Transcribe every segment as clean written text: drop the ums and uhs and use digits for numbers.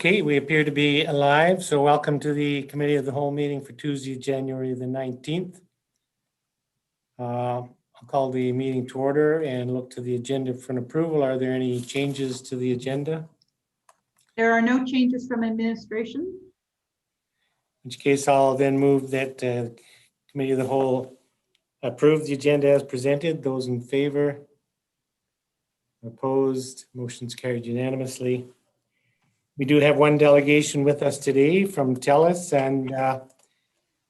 Okay, we appear to be alive, so welcome to the Committee of the Whole meeting for Tuesday, January the 19th. I'll call the meeting to order and look to the agenda for an approval. Are there any changes to the agenda? There are no changes from administration. In which case, I'll then move that Committee of the Whole approve the agenda as presented. Those in favor? Opposed? Motion's carried unanimously. We do have one delegation with us today from Telus, and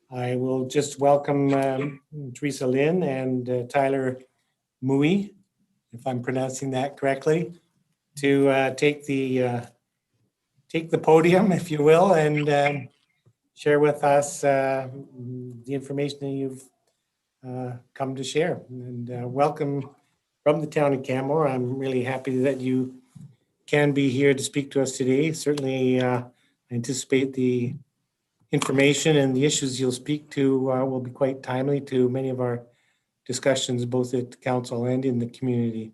I will just welcome Teresa Lynn and Tyler Mui, if I'm pronouncing that correctly, to take the podium, if you will, and share with us the information that you've come to share. And welcome from the town of Canmore. I'm really happy that you can be here to speak to us today. Certainly I anticipate the information and the issues you'll speak to will be quite timely to many of our discussions, both at council and in the community.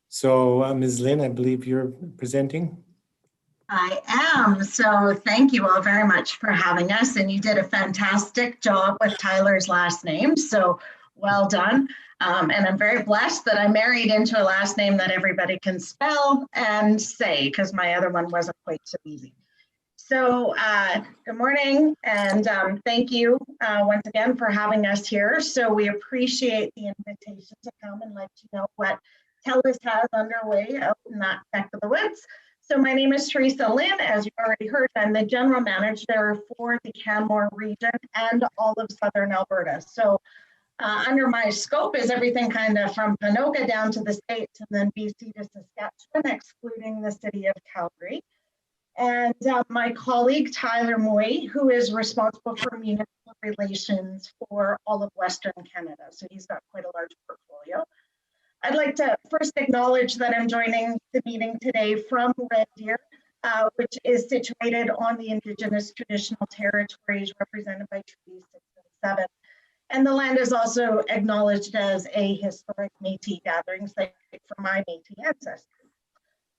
So Ms. Lynn, I believe you're presenting. I am. So thank you all very much for having us. And you did a fantastic job with Tyler's last name. So well done. And I'm very blessed that I married into a last name that everybody can spell and say, because my other one wasn't quite so easy. So good morning, and thank you once again for having us here. So we appreciate the invitation to come and let you know what Telus has underway out in that neck of the woods. So my name is Teresa Lynn. As you already heard, I'm the general manager for the Canmore region and all of Southern Alberta. So under my scope is everything kind of from Ponoka down to the States and then BC to Saskatchewan, excluding the city of Calgary. And my colleague, Tyler Mui, who is responsible for municipal relations for all of Western Canada. So he's got quite a large portfolio. I'd like to first acknowledge that I'm joining the meeting today from Red Deer, which is situated on the Indigenous traditional territories represented by Treaty 6 and 7. And the land is also acknowledged as a historic Métis gathering site for my Métis ancestors.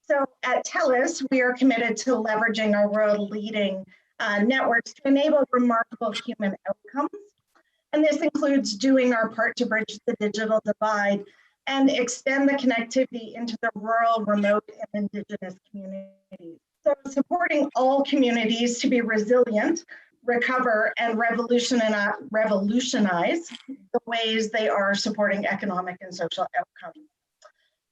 So at Telus, we are committed to leveraging our world-leading networks to enable remarkable human outcomes. And this includes doing our part to bridge the digital divide and extend the connectivity into the rural, remote, and Indigenous communities. So supporting all communities to be resilient, recover, and revolutionize the ways they are supporting economic and social outcomes.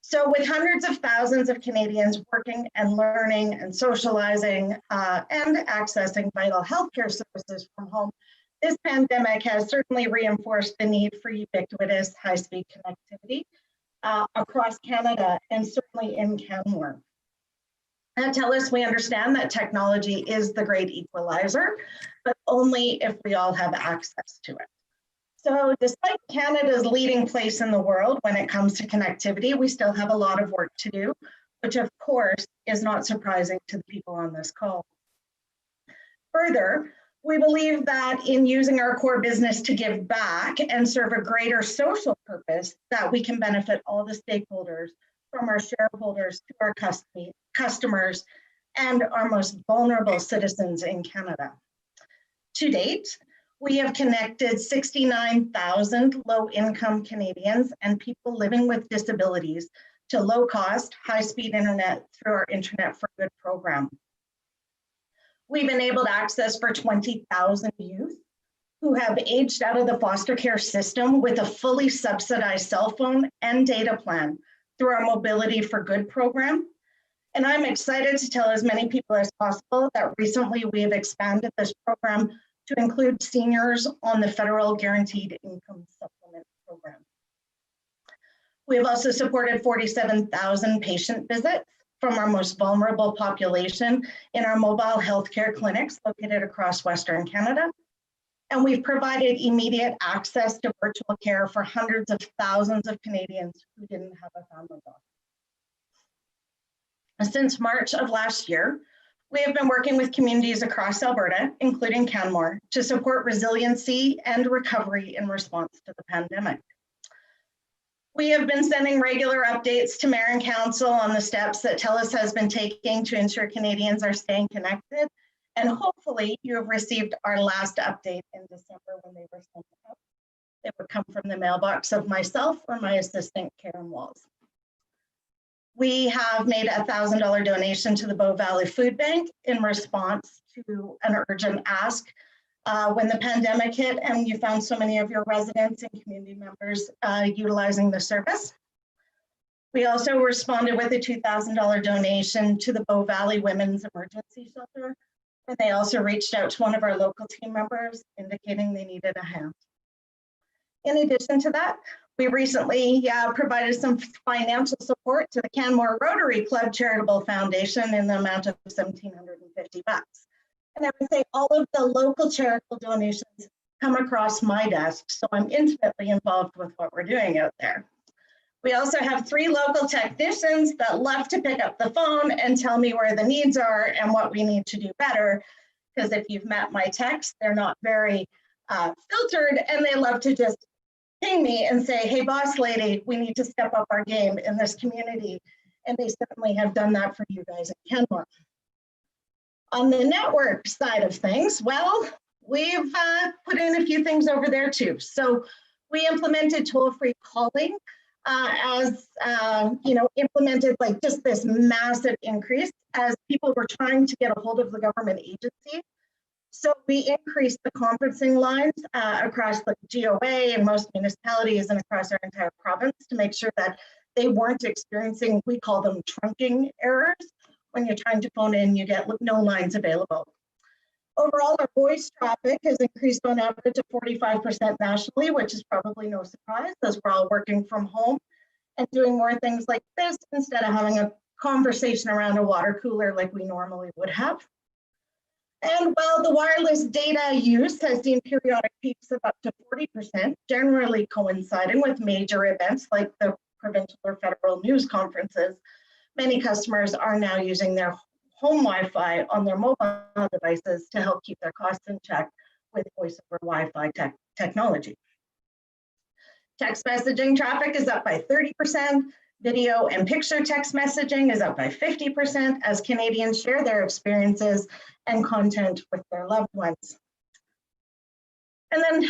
So with hundreds of thousands of Canadians working and learning and socializing and accessing vital healthcare services from home, this pandemic has certainly reinforced the need for ubiquitous high-speed connectivity across Canada and certainly in Canmore. At Telus, we understand that technology is the great equalizer, but only if we all have access to it. So despite Canada's leading place in the world when it comes to connectivity, we still have a lot of work to do, which of course is not surprising to the people on this call. Further, we believe that in using our core business to give back and serve a greater social purpose, that we can benefit all the stakeholders, from our shareholders to our customers and our most vulnerable citizens in Canada. To date, we have connected 69,000 low-income Canadians and people living with disabilities to low-cost, high-speed internet through our Internet for Good program. We've enabled access for 20,000 youth who have aged out of the foster care system with a fully subsidized cell phone and data plan through our Mobility for Good program. And I'm excited to tell as many people as possible that recently we have expanded this program to include seniors on the Federal Guaranteed Income Supplement program. We have also supported 47,000 patient visits from our most vulnerable population in our mobile healthcare clinics located across Western Canada. And we've provided immediate access to virtual care for hundreds of thousands of Canadians who didn't have a family doctor. Since March of last year, we have been working with communities across Alberta, including Canmore, to support resiliency and recovery in response to the pandemic. We have been sending regular updates to Mayor and Council on the steps that Telus has been taking to ensure Canadians are staying connected. And hopefully you have received our last update in December when they were sent out. They would come from the mailbox of myself or my assistant, Karen Walls. We have made a $1,000 donation to the Bow Valley Food Bank in response to an urgent ask when the pandemic hit and you found so many of your residents and community members utilizing the service. We also responded with a $2,000 donation to the Bow Valley Women's Emergency Shelter, and they also reached out to one of our local team members indicating they needed a hand. In addition to that, we recently provided some financial support to the Canmore Rotary Club Charitable Foundation in the amount of $1,750. And I would say all of the local charitable donations come across my desk, so I'm intimately involved with what we're doing out there. We also have 3 local technicians that love to pick up the phone and tell me where the needs are and what we need to do better. Because if you've met my techs, they're not very filtered, and they love to just ping me and say, hey, boss lady, we need to step up our game in this community. And they certainly have done that for you guys in Canmore. On the network side of things, well, we've put in a few things over there too. So we implemented toll-free calling as, implemented like just this massive increase as people were trying to get a hold of the government agency. So we increased the conferencing lines across the GOA and most municipalities and across our entire province to make sure that they weren't experiencing, we call them trunking errors. When you're trying to phone in, you get no lines available. Overall, our voice traffic has increased on average of 45% nationally, which is probably no surprise as we're all working from home and doing more things like this instead of having a conversation around a water cooler like we normally would have. And while the wireless data use has seen periodic peaks of up to 40%, generally coinciding with major events like the provincial or federal news conferences, many customers are now using their home Wi-Fi on their mobile devices to help keep their costs in check with voice over Wi-Fi technology. Text messaging traffic is up by 30%. Video and picture text messaging is up by 50% as Canadians share their experiences and content with their loved ones. And then,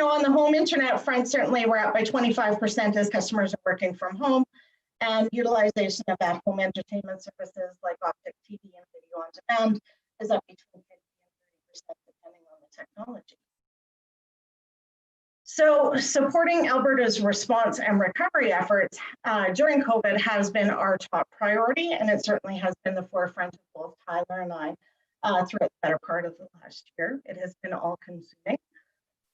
on the home internet front, certainly we're up by 25% as customers are working from home, and utilization of at-home entertainment services like optic TV and video on demand is up between 50 and 30% depending on the technology. So supporting Alberta's response and recovery efforts during COVID has been our top priority, and it certainly has been the forefront of both Tyler and I throughout the better part of the last year. It has been all-consuming.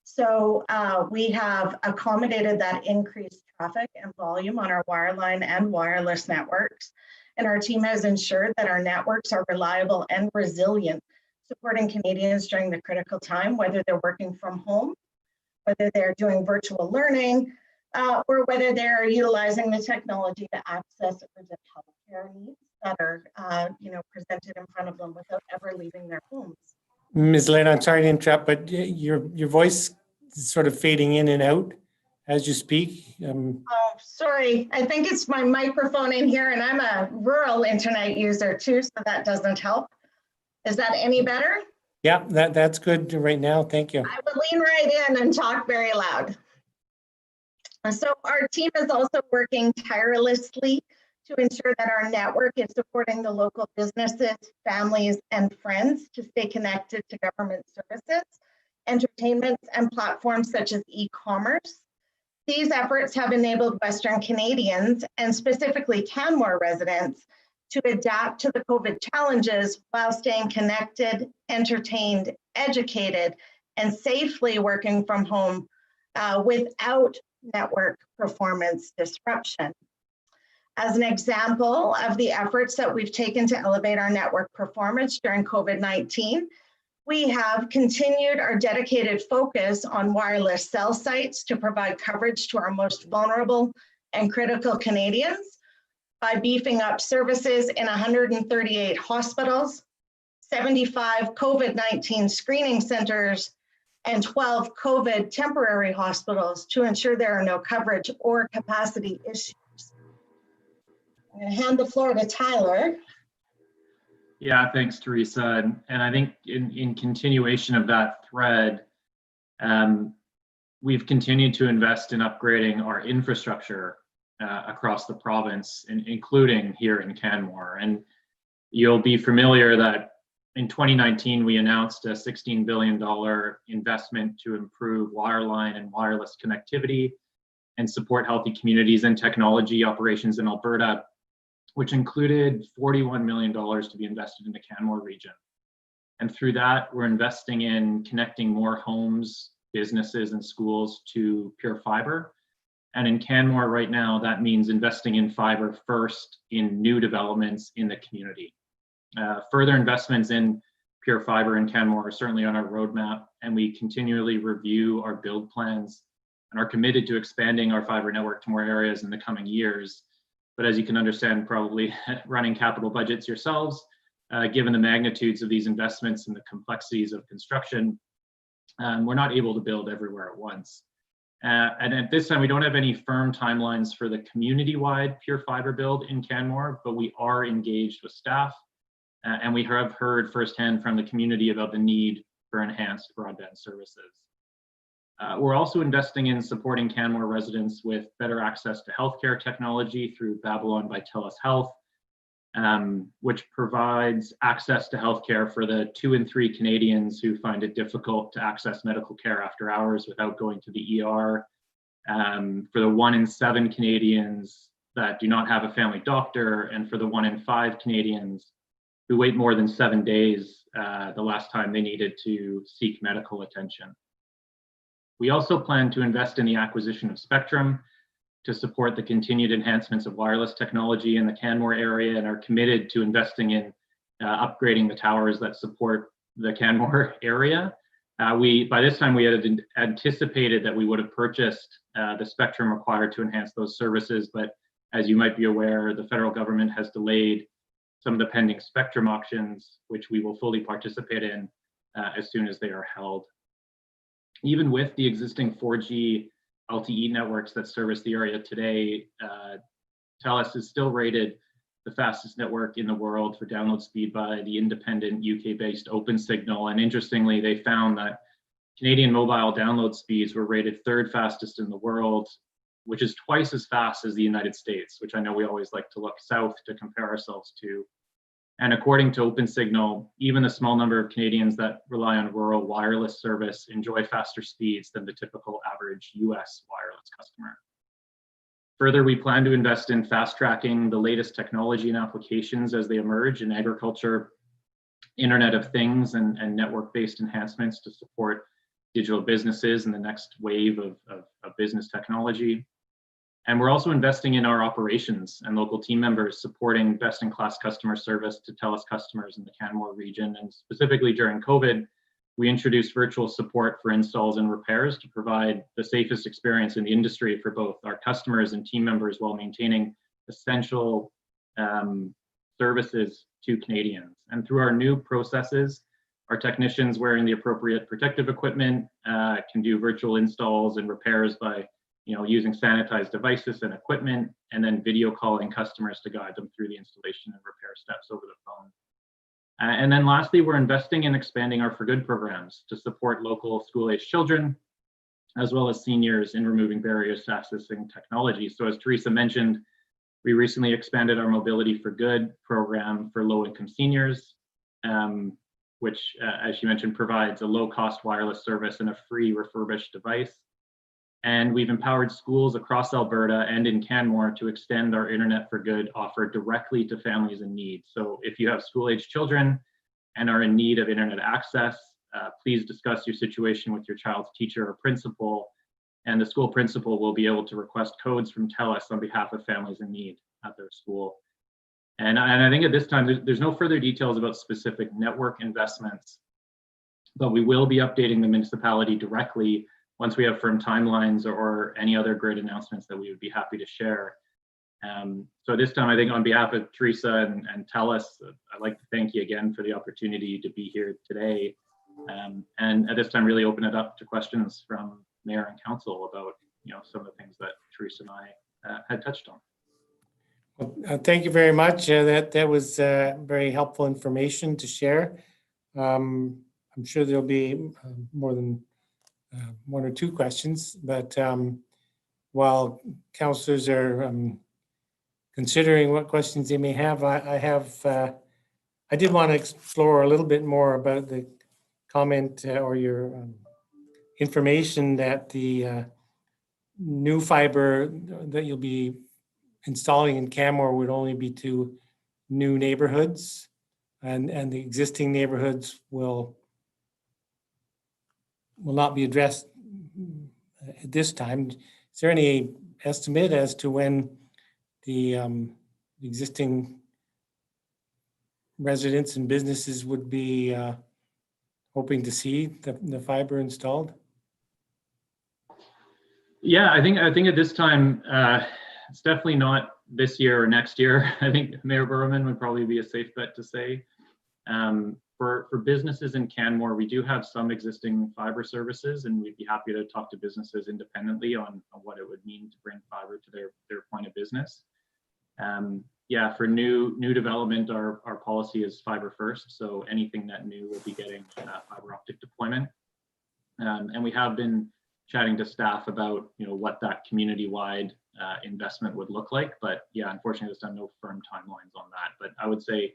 So we have accommodated that increased traffic and volume on our wireline and wireless networks, and our team has ensured that our networks are reliable and resilient, supporting Canadians during the critical time, whether they're working from home, whether they're doing virtual learning, or whether they're utilizing the technology to access urgent healthcare needs that are, presented in front of them without ever leaving their homes. Ms. Lynn, I'm sorry to interrupt, but your voice is sort of fading in and out as you speak. Oh, sorry. I think it's my microphone in here, and I'm a rural internet user too, so that doesn't help. Is that any better? Yeah, that's good right now. Thank you. I would lean right in and talk very loud. So our team is also working tirelessly to ensure that our network is supporting the local businesses, families, and friends to stay connected to government services, entertainment, and platforms such as e-commerce. These efforts have enabled Western Canadians, and specifically Canmore residents, to adapt to the COVID challenges while staying connected, entertained, educated, and safely working from home without network performance disruption. As an example of the efforts that we've taken to elevate our network performance during COVID-19, we have continued our dedicated focus on wireless cell sites to provide coverage to our most vulnerable and critical Canadians by beefing up services in 138 hospitals, 75 COVID-19 screening centers, and 12 COVID temporary hospitals to ensure there are no coverage or capacity issues. I'm going to hand the floor to Tyler. Yeah, thanks, Teresa. And I think in continuation of that thread, we've continued to invest in upgrading our infrastructure across the province, including here in Canmore. And you'll be familiar that in 2019, we announced a $16 billion investment to improve wireline and wireless connectivity and support healthy communities and technology operations in Alberta, which included $41 million to be invested in the Canmore region. And through that, we're investing in connecting more homes, businesses, and schools to pure fiber. And in Canmore right now, that means investing in fiber first in new developments in the community. Further investments in pure fiber in Canmore are certainly on our roadmap, and we continually review our build plans and are committed to expanding our fiber network to more areas in the coming years. But as you can understand, probably running capital budgets yourselves, given the magnitudes of these investments and the complexities of construction, we're not able to build everywhere at once. And at this time, we don't have any firm timelines for the community-wide pure fiber build in Canmore, but we are engaged with staff, and we have heard firsthand from the community about the need for enhanced broadband services. We're also investing in supporting Canmore residents with better access to healthcare technology through Babylon by Telus Health, which provides access to healthcare for the 2 in 3 Canadians who find it difficult to access medical care after hours without going to the ER, for the 1 in 7 Canadians that do not have a family doctor, and for the 1 in 5 Canadians who wait more than 7 days the last time they needed to seek medical attention. We also plan to invest in the acquisition of spectrum to support the continued enhancements of wireless technology in the Canmore area, and are committed to investing in upgrading the towers that support the Canmore area. By this time, we had anticipated that we would have purchased the spectrum required to enhance those services, but as you might be aware, the federal government has delayed some of the pending spectrum auctions, which we will fully participate in as soon as they are held. Even with the existing 4G LTE networks that service the area today, Telus is still rated the fastest network in the world for download speed by the independent UK-based OpenSignal. And interestingly, they found that Canadian mobile download speeds were rated 3rd fastest in the world, which is twice as fast as the United States, which I know we always like to look south to compare ourselves to. And according to OpenSignal, even the small number of Canadians that rely on rural wireless service enjoy faster speeds than the typical average US wireless customer. Further, we plan to invest in fast-tracking the latest technology and applications as they emerge in agriculture, Internet of Things, and network-based enhancements to support digital businesses and the next wave of business technology. And we're also investing in our operations and local team members, supporting best-in-class customer service to Telus customers in the Canmore region. And specifically during COVID, we introduced virtual support for installs and repairs to provide the safest experience in the industry for both our customers and team members, while maintaining essential services to Canadians. And through our new processes, our technicians wearing the appropriate protective equipment can do virtual installs and repairs by using sanitized devices and equipment, and then video calling customers to guide them through the installation and repair steps over the phone. And then lastly, we're investing in expanding our For Good programs to support local school-aged children, as well as seniors, in removing barriers to accessing technology. So as Teresa mentioned, we recently expanded our Mobility for Good program for low-income seniors, which, as she mentioned, provides a low-cost wireless service and a free refurbished device. And we've empowered schools across Alberta and in Canmore to extend our Internet for Good offer directly to families in need. So if you have school-aged children and are in need of internet access, please discuss your situation with your child's teacher or principal, and the school principal will be able to request codes from Telus on behalf of families in need at their school. And I think at this time, there's no further details about specific network investments, but we will be updating the municipality directly once we have firm timelines or any other grid announcements that we would be happy to share. So this time, I think on behalf of Teresa and Telus, I'd like to thank you again for the opportunity to be here today. And at this time, really open it up to questions from Mayor and Council about, some of the things that Teresa and I had touched on. Well, thank you very much. That was very helpful information to share. I'm sure there'll be more than one or two questions, but while councillors are considering what questions they may have, I did want to explore a little bit more about the comment or your information that the new fiber that you'll be installing in Canmore would only be to new neighborhoods, and the existing neighborhoods will not be addressed at this time. Is there any estimate as to when the existing residents and businesses would be hoping to see the fiber installed? Yeah, I think at this time, it's definitely not this year or next year. I think Mayor Berman would probably be a safe bet to say. For businesses in Canmore, we do have some existing fiber services, and we'd be happy to talk to businesses independently on what it would mean to bring fiber to their point of business. Yeah, for new development, our policy is fiber first. So anything that new will be getting fiber optic deployment. And we have been chatting to staff about what that community-wide investment would look like. But yeah, unfortunately, there's no firm timelines on that. But I would say,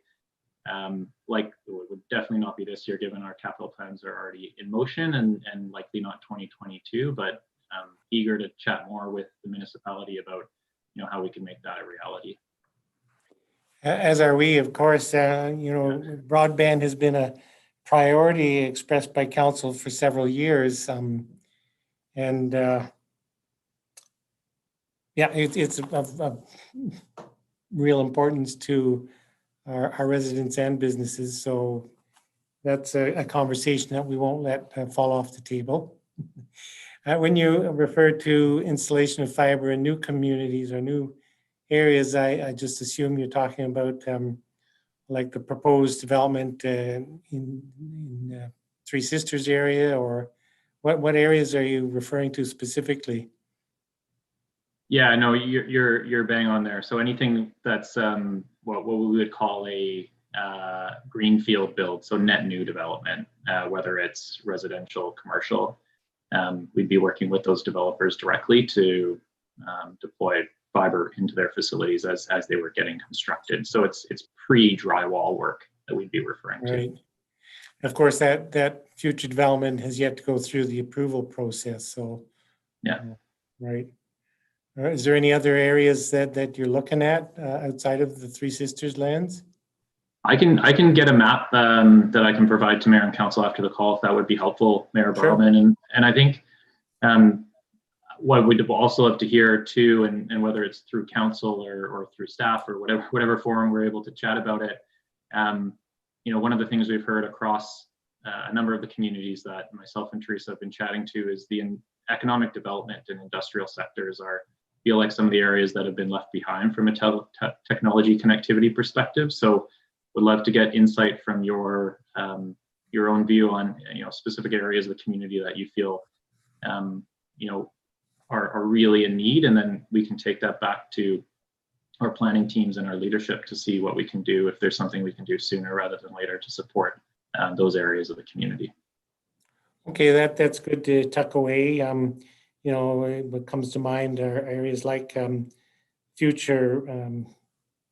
it would definitely not be this year, given our capital plans are already in motion, and likely not 2022. But eager to chat more with the municipality about how we can make that a reality. As are we, of course. Broadband has been a priority expressed by council for several years. And yeah, it's of real importance to our residents and businesses. So that's a conversation that we won't let fall off the table. When you refer to installation of fiber in new communities or new areas, I just assume you're talking about like the proposed development in Three Sisters area, or what areas are you referring to specifically? Yeah, no, you're bang on there. So anything that's what we would call a greenfield build, so net new development, whether it's residential, commercial, we'd be working with those developers directly to deploy fiber into their facilities as they were getting constructed. So it's pre-drywall work that we'd be referring to. Right. Of course, that future development has yet to go through the approval process. So yeah, right. Is there any other areas that you're looking at outside of the Three Sisters lands? I can get a map that I can provide to Mayor and Council after the call, if that would be helpful, Mayor Sure. Barrowman. And I think what we'd also love to hear too, and whether it's through council or through staff or whatever forum we're able to chat about it. One of the things we've heard across a number of the communities that myself and Teresa have been chatting to is the economic development and industrial sectors feel like some of the areas that have been left behind from a technology connectivity perspective. So would love to get insight from your own view on specific areas of the community that you feel are really in need, and then we can take that back to our planning teams and our leadership to see what we can do, if there's something we can do sooner rather than later to support those areas of the community. Okay, that's good to tuck away. What comes to mind are areas like future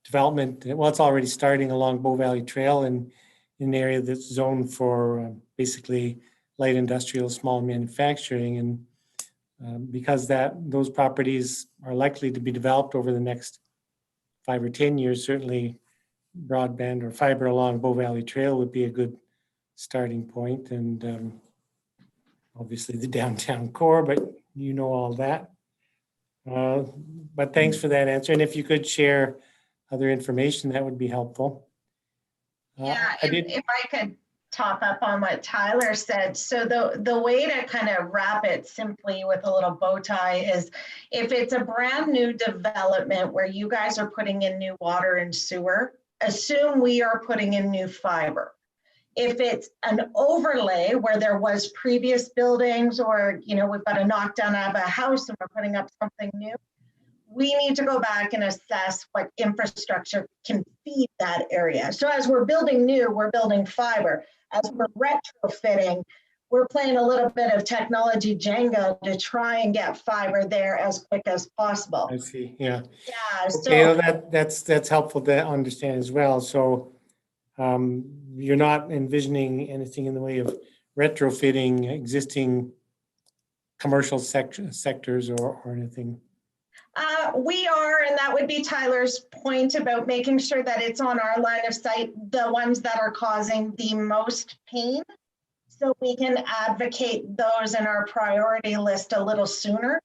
development. Well, it's already starting along Bow Valley Trail in an area that's zoned for basically light industrial, small manufacturing, and because those properties are likely to be developed over the next 5 or 10 years, certainly broadband or fiber along Bow Valley Trail would be a good starting point. And obviously the downtown core, but all that. But thanks for that answer. And if you could share other information, that would be helpful. Yeah, if I could top up on what Tyler said. So the way to kind of wrap it simply with a little bow tie is, if it's a brand new development where you guys are putting in new water and sewer, assume we are putting in new fiber. If it's an overlay where there was previous buildings, or, you know, we've got a knockdown of a house and we're putting up something new, we need to go back and assess what infrastructure can feed that area. So as we're building new, we're building fiber. As we're retrofitting, we're playing a little bit of technology Jenga to try and get fiber there as quick as possible. I see, yeah. Yeah, Okay, so well, that's helpful to understand as well. So you're not envisioning anything in the way of retrofitting existing commercial sectors or anything? we are, and that would be Tyler's point about making sure that it's on our line of sight, the ones that are causing the most pain, so we can advocate those in our priority list a little sooner.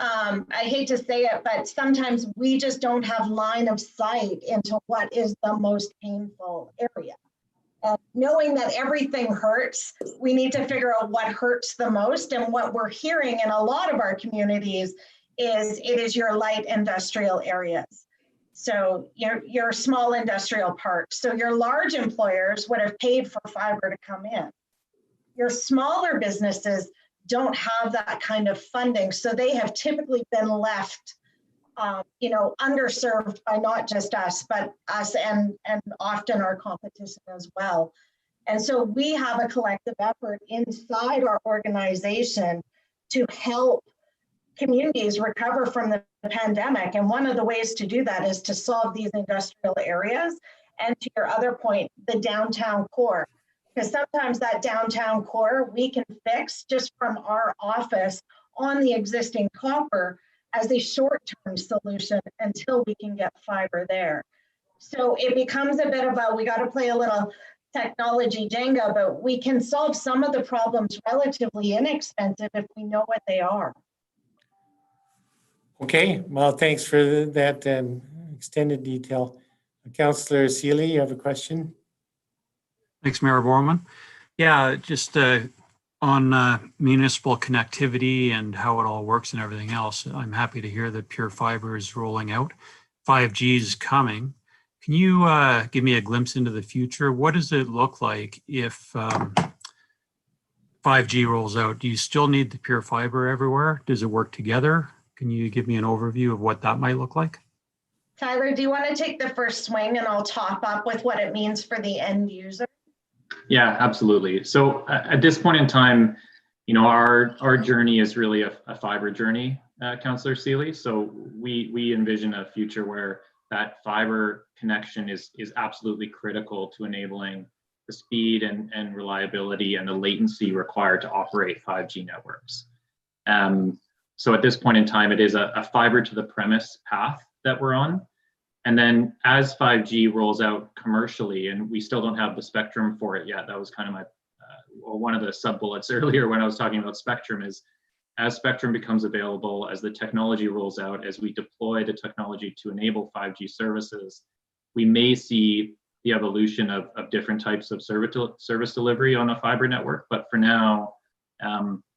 I hate to say it, but sometimes we just don't have line of sight into what is the most painful area. And knowing that everything hurts, we need to figure out what hurts the most. And what we're hearing in a lot of our communities is it is your light industrial areas. So your small industrial parks. So your large employers would have paid for fiber to come in. Your smaller businesses don't have that kind of funding. So they have typically been left underserved by not just us, but us and often our competition as well. And so we have a collective effort inside our organization to help communities recover from the pandemic. And one of the ways to do that is to solve these industrial areas. And to your other point, the downtown core, because sometimes that downtown core we can fix just from our office on the existing copper as a short-term solution until we can get fiber there. So it becomes a bit about, we got to play a little technology Jenga, but we can solve some of the problems relatively inexpensive if we know what they are. Okay, well, thanks for that extended detail. Councillor Seeley, you have a question? Thanks, Mayor Borman. Yeah, just on municipal connectivity and how it all works and everything else, I'm happy to hear that Pure Fiber is rolling out. 5G is coming. Can you give me a glimpse into the future? What does it look like if 5G rolls out? Do you still need the Pure Fiber everywhere? Does it work together? Can you give me an overview of what that might look like? Tyler, do you want to take the first swing and I'll top up with what it means for the end user? Yeah, absolutely. So at this point in time, our journey is really a fiber journey, Councillor Seeley. So we envision a future where that fiber connection is absolutely critical to enabling the speed and reliability and the latency required to operate 5G networks. So at this point in time, it is a fiber to the premise path that we're on. And then as 5G rolls out commercially, and we still don't have the spectrum for it yet, that was kind of my one of the sub bullets earlier when I was talking about spectrum, is as spectrum becomes available, as the technology rolls out, as we deploy the technology to enable 5G services, we may see the evolution of different types of service delivery on a fiber network. But for now,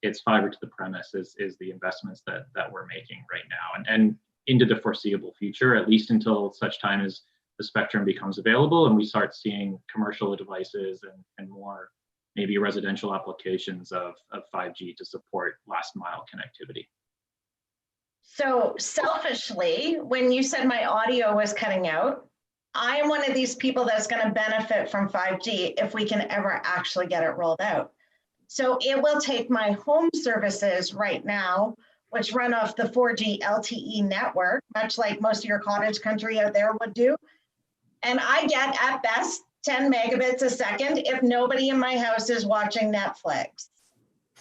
it's fiber to the premise is the investments that we're making right now, and into the foreseeable future, at least until such time as the spectrum becomes available and we start seeing commercial devices and more maybe residential applications of 5G to support last mile connectivity. So selfishly, when you said my audio was cutting out, I am one of these people that's going to benefit from 5G if we can ever actually get it rolled out. So it will take my home services right now, which run off the 4G LTE network, much like most of your cottage country out there would do. And I get at best 10 megabits a second if nobody in my house is watching Netflix.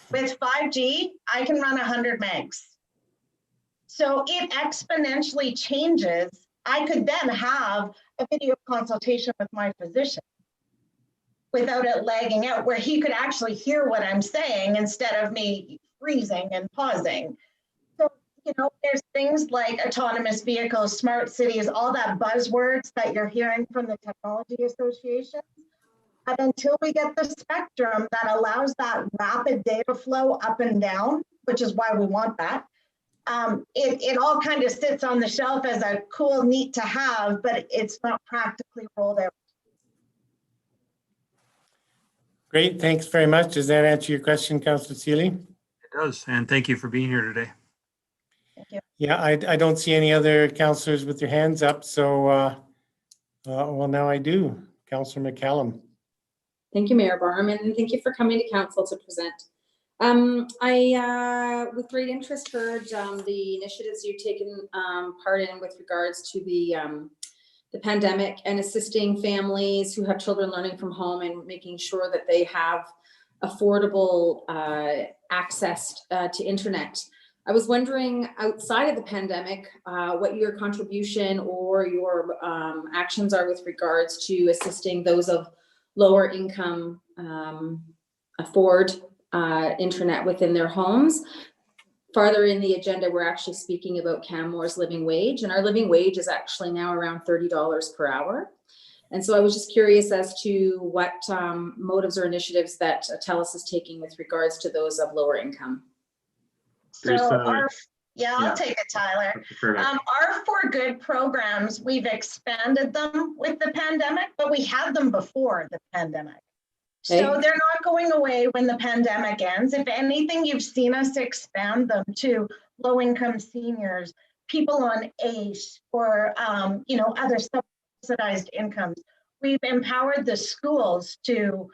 With 5G, I can run 100 megs. So it exponentially changes. I could then have a video consultation with my physician without it lagging out, where he could actually hear what I'm saying instead of me freezing and pausing. So, there's things like autonomous vehicles, smart cities, all that buzzwords that you're hearing from the technology associations. But until we get the spectrum that allows that rapid data flow up and down, which is why we want that, it all kind of sits on the shelf as a cool, neat to have, but it's not practically rolled out. Great, thanks very much. Does that answer your question, Councillor Seeley? It does. And thank you for being here today. Yeah, I don't see any other councillors with their hands up, so well, now I do. Councillor McCallum. Thank you, Mayor Barham, and thank you for coming to council to present. I, with great interest, heard the initiatives you've taken part in with regards to the pandemic and assisting families who have children learning from home and making sure that they have affordable access to internet. I was wondering, outside of the pandemic, what your contribution or your actions are with regards to assisting those of lower income afford internet within their homes. Farther in the agenda, we're actually speaking about Canmore's living wage, and our living wage is actually now around $30 per hour. And so I was just curious as to what motives or initiatives that Telus is taking with regards to those of lower income. So Teresa, I'll take it, Tyler. Perfect. Our For Good programs, we've expanded them with the pandemic, but we had them before the pandemic. So Okay. they're not going away when the pandemic ends. If anything, you've seen us expand them to low-income seniors, people on ACE, or other subsidized incomes. We've empowered the schools to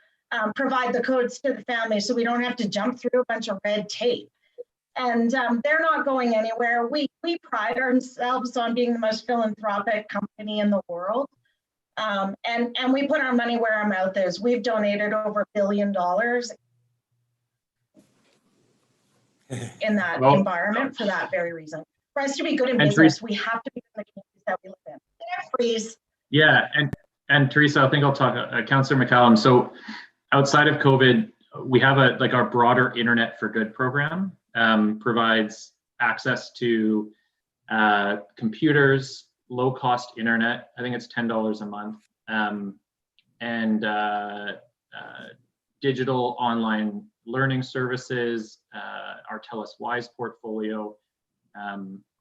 provide the codes to the families, so we don't have to jump through a bunch of red tape. And they're not going anywhere. We pride ourselves on being the most philanthropic company in the world. And we put our money where our mouth is. We've donated over $1 billion in that environment for that very reason. For us to be good in business, we have to be in the communities that we live in. Freeze. Yeah, and Teresa, I think I'll talk, Councillor McCallum. So outside of COVID, we have our broader Internet for Good program, provides access to computers, low-cost internet. I think it's $10 a month, and digital online learning services, our Telus Wise portfolio,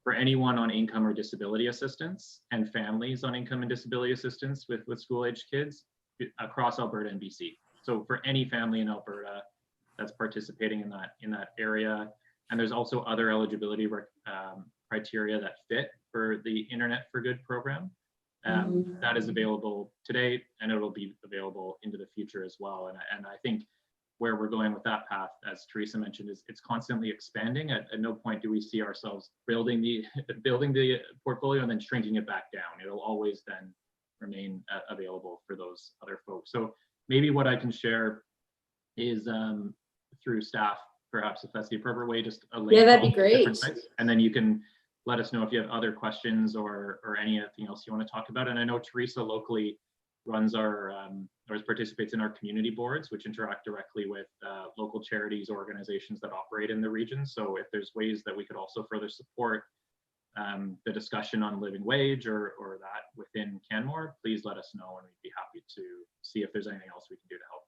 for anyone on income or disability assistance, and families on income and disability assistance with school-age kids across Alberta and BC. So for any family in Alberta that's participating in that area, and there's also other eligibility criteria that fit for the Internet for Good program. That is available today, and it will be available into the future as well. And I think where we're going with that path, as Teresa mentioned, is it's constantly expanding. At no point do we see ourselves building the portfolio and then shrinking it back down. It'll always then remain available for those other folks. So maybe what I can share is through staff, perhaps, if that's the appropriate way, just a link. Yeah, that'd be great. And then you can let us know if you have other questions or anything else you want to talk about. And I know Teresa locally runs our or participates in our community boards, which interact directly with local charities, organizations that operate in the region. So if there's ways that we could also further support the discussion on living wage or that within Canmore, please let us know, and we'd be happy to see if there's anything else we can do to help.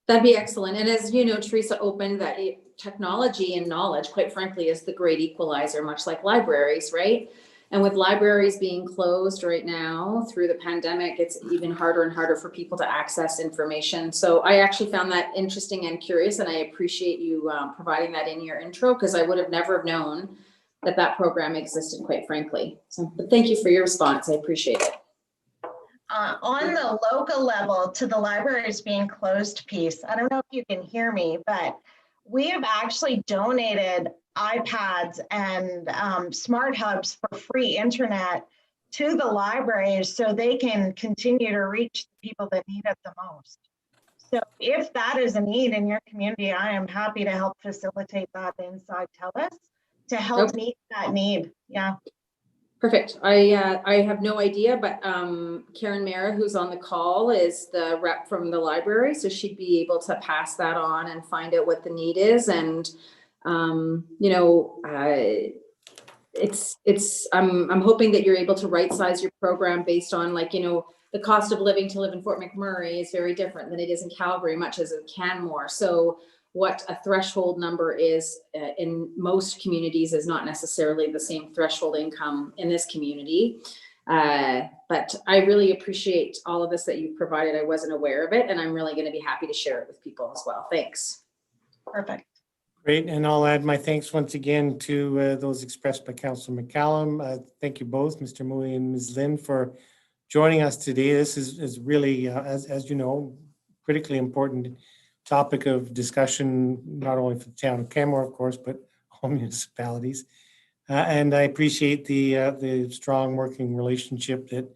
That'd be excellent. And as you know, Teresa opened that technology and knowledge, quite frankly, is the great equalizer, much like libraries, right? And with libraries being closed right now through the pandemic, it's even harder and harder for people to access information. So I actually found that interesting and curious, and I appreciate you providing that in your intro, because I would have never known that program existed, quite frankly. So, but thank you for your response. I appreciate it. On the local level, to the libraries being closed piece, I don't know if you can hear me, but we have actually donated iPads and smart hubs for free internet to the libraries so they can continue to reach the people that need it the most. So if that is a need in your community, I am happy to help facilitate that inside Telus to help meet that need. Yeah. Perfect. I have no idea, but Karen Mara, who's on the call, is the rep from the library, so she'd be able to pass that on and find out what the need is. And I'm hoping that you're able to right size your program based on, the cost of living to live in Fort McMurray is very different than it is in Calgary, much as in Canmore. So what a threshold number is in most communities is not necessarily the same threshold income in this community. But But I really appreciate all of this that you've provided. I wasn't aware of it, and I'm really going to be happy to share it with people as well. Thanks. Perfect. Great, and I'll add my thanks once again to those expressed by Councillor McCallum. Thank you both, Mr. Mui and Ms. Lynn, for joining us today. This is really, as you know, critically important topic of discussion, not only for the town of Canmore, of course, but all municipalities. And I appreciate the strong working relationship that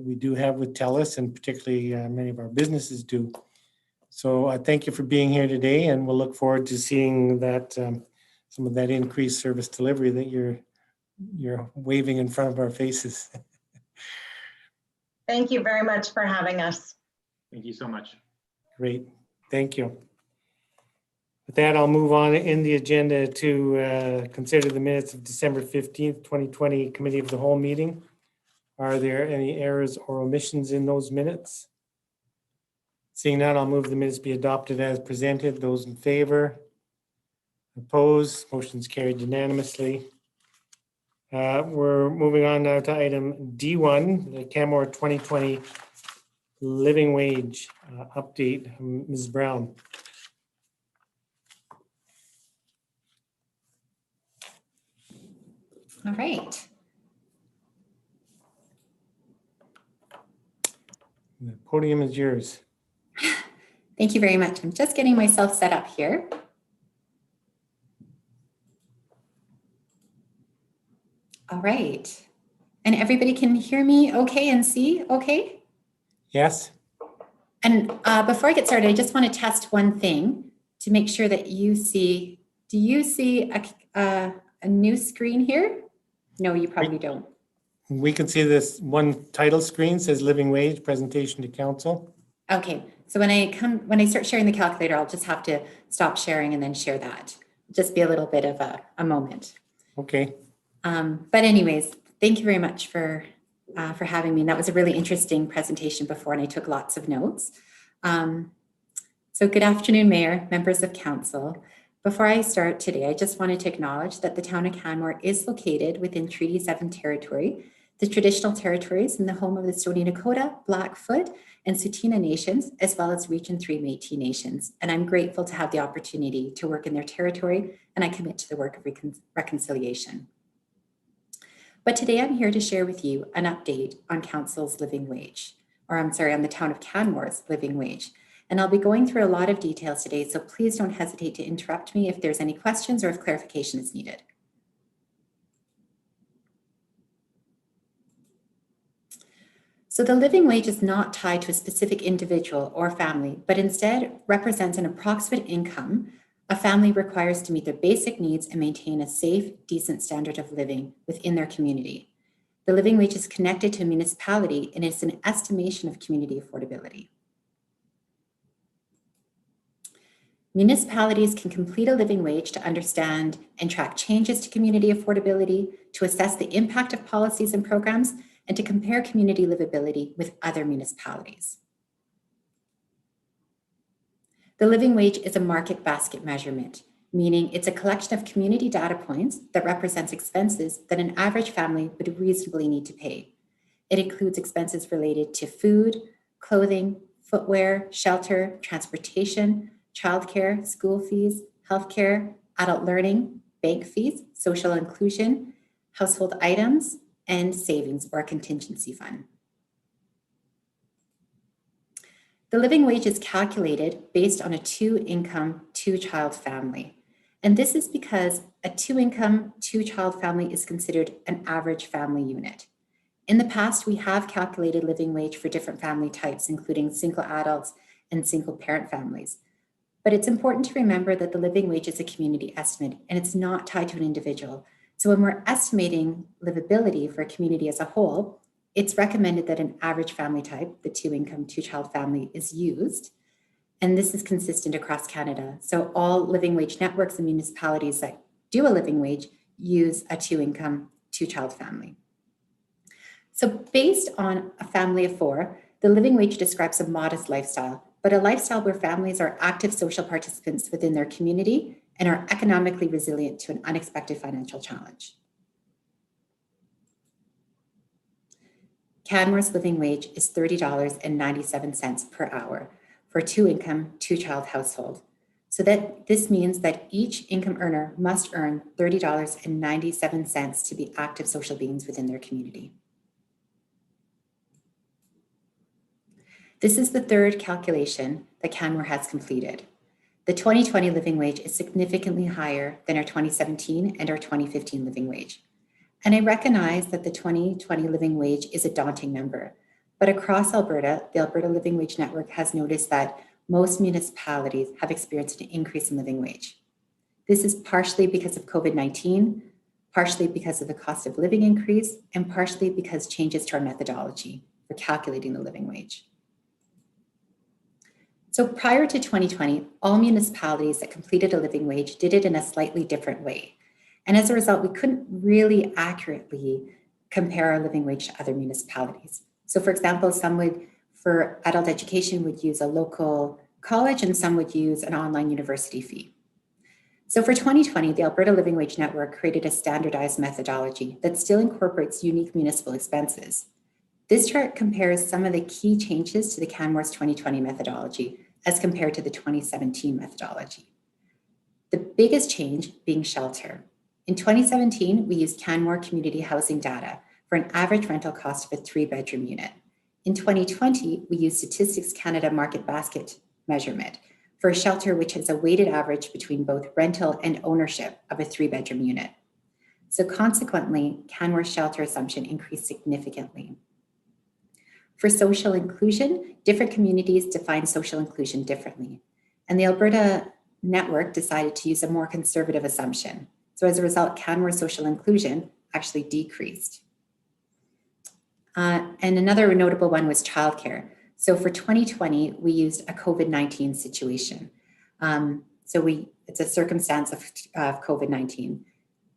we do have with Telus, and particularly many of our businesses do. So I thank you for being here today, and we'll look forward to seeing that some of that increased service delivery that you're waving in front of our faces. Thank you very much for having us. Thank you so much. Great, thank you. With that, I'll move on in the agenda to consider the minutes of December 15th, 2020 Committee of the Whole meeting. Are there any errors or omissions in those minutes? Seeing none, I'll move the minutes be adopted as presented. Those in favor? Opposed? Motion's carried unanimously. We're moving on now to item D1, the Canmore 2020 living wage update. Ms. Brown. All right. The podium is yours. Thank you very much. I'm just getting myself set up here. All right. And everybody can hear me okay and see okay? Yes? And before I get started, I just want to test one thing to make sure that you see. Do you see a new screen here? No, you probably don't. We can see this one title screen says living wage presentation to council. Okay, so when I start sharing the calculator, I'll just have to stop sharing and then share that. Just be a little bit of a moment. Okay. But anyways, thank you very much for having me. And that was a really interesting presentation before, and I took lots of notes. So good afternoon, Mayor, members of council. Before I start today, I just wanted to acknowledge that the town of Canmore is located within Treaty 7 territory, the traditional territories and the home of the Stoney Nakoda, Blackfoot, and Tsuut'ina nations, as well as Region 3 Métis nations. And I'm grateful to have the opportunity to work in their territory, and I commit to the work of reconciliation. But today I'm here to share with you an update on council's living wage, on the town of Canmore's living wage. And I'll be going through a lot of details today, so please don't hesitate to interrupt me if there's any questions or if clarification is needed. So the living wage is not tied to a specific individual or family, but instead represents an approximate income a family requires to meet their basic needs and maintain a safe, decent standard of living within their community. The living wage is connected to a municipality and is an estimation of community affordability. Municipalities can complete a living wage to understand and track changes to community affordability, to assess the impact of policies and programs, and to compare community livability with other municipalities. The living wage is a market basket measurement, meaning it's a collection of community data points that represents expenses that an average family would reasonably need to pay. It includes expenses related to food, clothing, footwear, shelter, transportation, childcare, school fees, healthcare, adult learning, bank fees, social inclusion, household items, and savings or a contingency fund. The living wage is calculated based on a 2-income, 2-child family. And this is because a 2-income, 2-child family is considered an average family unit. In the past, we have calculated living wage for different family types, including single adults and single parent families. But it's important to remember that the living wage is a community estimate and it's not tied to an individual. So when we're estimating livability for a community as a whole, it's recommended that an average family type, the 2-income, 2-child family, is used. And this is consistent across Canada. So all living wage networks and municipalities that do a living wage use a 2-income, 2-child family. So based on a family of 4, the living wage describes a modest lifestyle, but a lifestyle where families are active social participants within their community and are economically resilient to an unexpected financial challenge. Canmore's living wage is $30.97 per hour for a 2-income, 2-child household. So that this means that each income earner must earn $30.97 to be active social beings within their community. This is the third calculation that Canmore has completed. The 2020 living wage is significantly higher than our 2017 and our 2015 living wage. And I recognize that the 2020 living wage is a daunting number, but across Alberta, the Alberta Living Wage Network has noticed that most municipalities have experienced an increase in living wage. This is partially because of COVID-19, partially because of the cost of living increase, and partially because changes to our methodology for calculating the living wage. So prior to 2020, all municipalities that completed a living wage did it in a slightly different way. And as a result, we couldn't really accurately compare our living wage to other municipalities. So for example, some would, for adult education, would use a local college and some would use an online university fee. So for 2020, the Alberta Living Wage Network created a standardized methodology that still incorporates unique municipal expenses. This chart compares some of the key changes to the Canmore's 2020 methodology as compared to the 2017 methodology. The biggest change being shelter. In 2017, we used Canmore community housing data for an average rental cost of a 3-bedroom unit. In 2020, we used Statistics Canada market basket measurement for a shelter which has a weighted average between both rental and ownership of a 3-bedroom unit. So consequently, Canmore's shelter assumption increased significantly. For social inclusion, different communities define social inclusion differently. And the Alberta network decided to use a more conservative assumption. So as a result, Canmore's social inclusion actually decreased. And another notable one was childcare. So for 2020, we used a COVID-19 situation. It's a circumstance of COVID-19.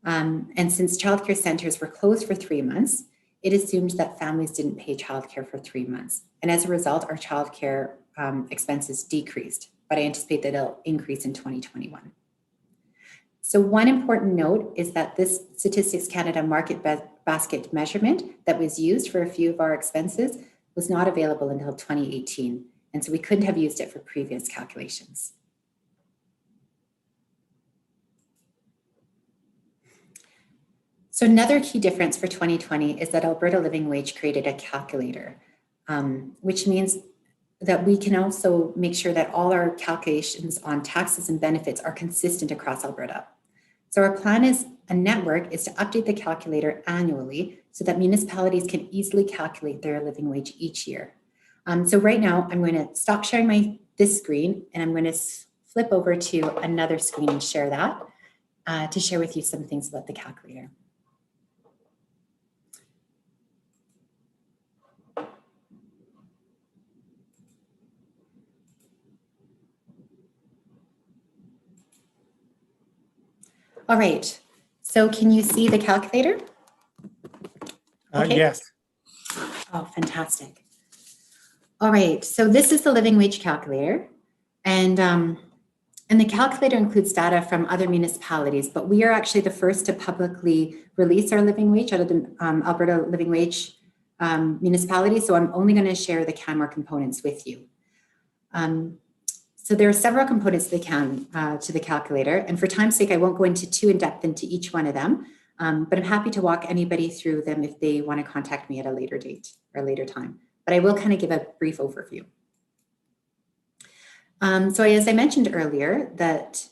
And since childcare centers were closed for 3 months, it assumed that families didn't pay childcare for 3 months. And as a result, our childcare expenses decreased, but I anticipate that it'll increase in 2021. So one important note is that this Statistics Canada market basket measurement that was used for a few of our expenses was not available until 2018. And so we couldn't have used it for previous calculations. So another key difference for 2020 is that Alberta Living Wage created a calculator, which means that we can also make sure that all our calculations on taxes and benefits are consistent across Alberta. So our plan as a network is to update the calculator annually so that municipalities can easily calculate their living wage each year. So right now I'm going to stop sharing this screen and I'm going to flip over to another screen and share that to share with you some things about the calculator. All right, so can you see the calculator? Okay. Yes. Oh, fantastic. All right, so this is the living wage calculator. And the calculator includes data from other municipalities, but we are actually the first to publicly release our living wage out of the Alberta Living Wage municipality. So I'm only going to share the Canmore components with you. So there are several components to the calculator, and for time's sake, I won't go into too in-depth into each one of them, but I'm happy to walk anybody through them if they want to contact me at a later date or a later time. But I will kind of give a brief overview. So as I mentioned earlier, that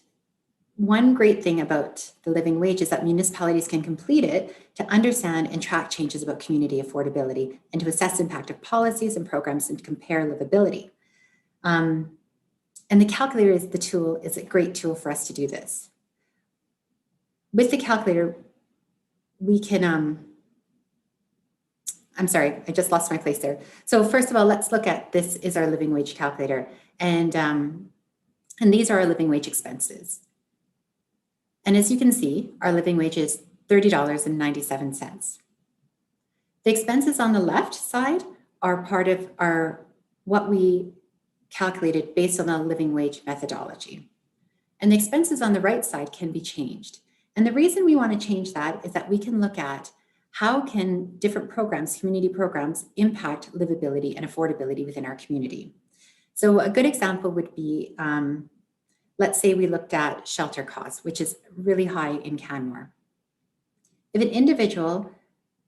one great thing about the living wage is that municipalities can complete it to understand and track changes about community affordability and to assess impact of policies and programs and to compare livability. And the calculator is a great tool for us to do this. With the calculator, we can, I'm sorry, I just lost my place there. So first of all, let's look at this is our living wage calculator. And these are our living wage expenses. And as you can see, our living wage is $30.97. The expenses on the left side are part of what we calculated based on the living wage methodology. And the expenses on the right side can be changed. And the reason we want to change that is that we can look at how can different programs, community programs, impact livability and affordability within our community? So a good example would be, let's say we looked at shelter costs, which is really high in Canmore. If an individual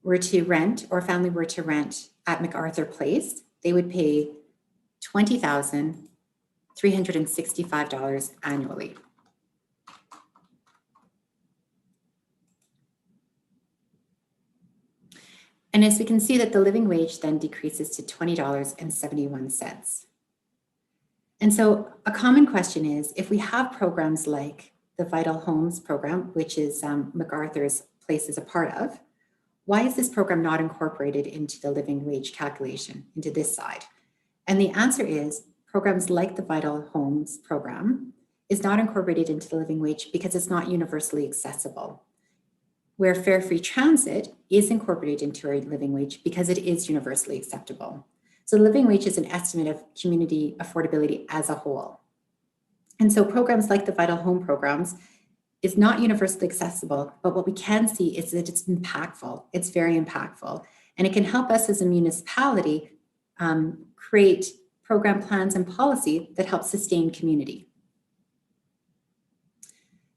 were to rent or a family were to rent at MacArthur Place, they would pay $20,365 annually. And as we can see that the living wage then decreases to $20.71. And so a common question is, if we have programs like the Vital Homes program, which is MacArthur's Place is a part of, why is this program not incorporated into the living wage calculation, into this side? And the answer is programs like the Vital Homes program is not incorporated into the living wage because it's not universally accessible. Where fare free transit is incorporated into our living wage because it is universally acceptable. So the living wage is an estimate of community affordability as a whole. And so programs like the Vital Home programs is not universally accessible, but what we can see is that it's impactful. It's very impactful. And it can help us as a municipality create program plans and policy that help sustain community.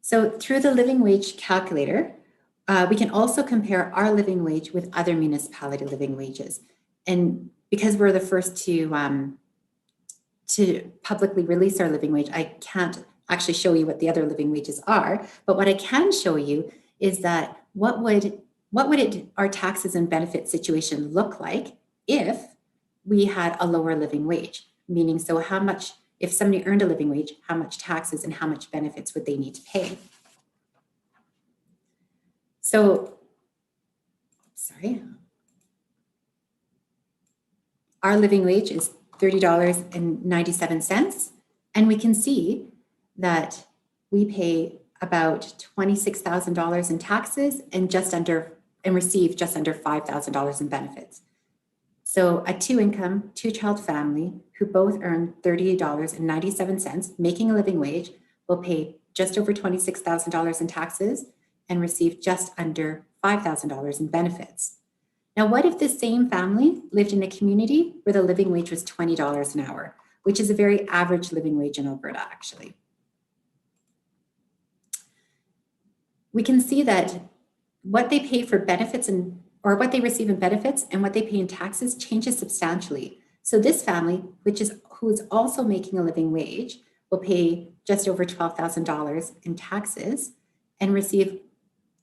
So through the living wage calculator, we can also compare our living wage with other municipality living wages. And because we're the first to publicly release our living wage, I can't actually show you what the other living wages are, but what I can show you is that what would our taxes and benefits situation look like if we had a lower living wage? Meaning, so how much, if somebody earned a living wage, how much taxes and how much benefits would they need to pay? So, sorry. Our living wage is $30.97, and we can see that we pay about $26,000 in taxes and receive just under $5,000 in benefits. So a two-income, two-child family who both earn $30.97, making a living wage, will pay just over $26,000 in taxes and receive just under $5,000 in benefits. Now, what if this same family lived in a community where the living wage was $20 an hour, which is a very average living wage in Alberta, actually? We can see that what they pay for benefits or what they receive in benefits and what they pay in taxes changes substantially. So this family, who is also making a living wage, will pay just over $12,000 in taxes and receive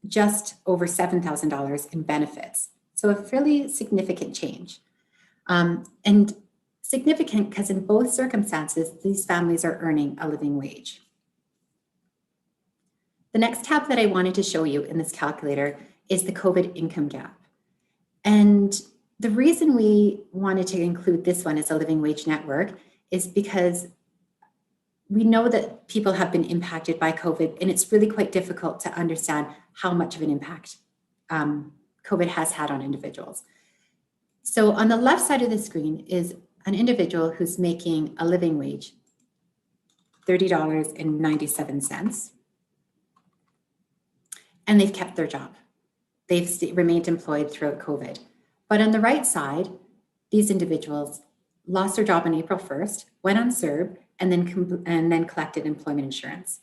just over $7,000 in benefits. So a fairly significant change. And significant because in both circumstances, these families are earning a living wage. The next tab that I wanted to show you in this calculator is the COVID income gap. And the reason we wanted to include this one as a living wage network is because we know that people have been impacted by COVID, and it's really quite difficult to understand how much of an impact COVID has had on individuals. So on the left side of the screen is an individual who's making a living wage, $30.97, and they've kept their job. They've remained employed throughout COVID. But on the right side, these individuals lost their job on April 1st, went on CERB, and then collected employment insurance.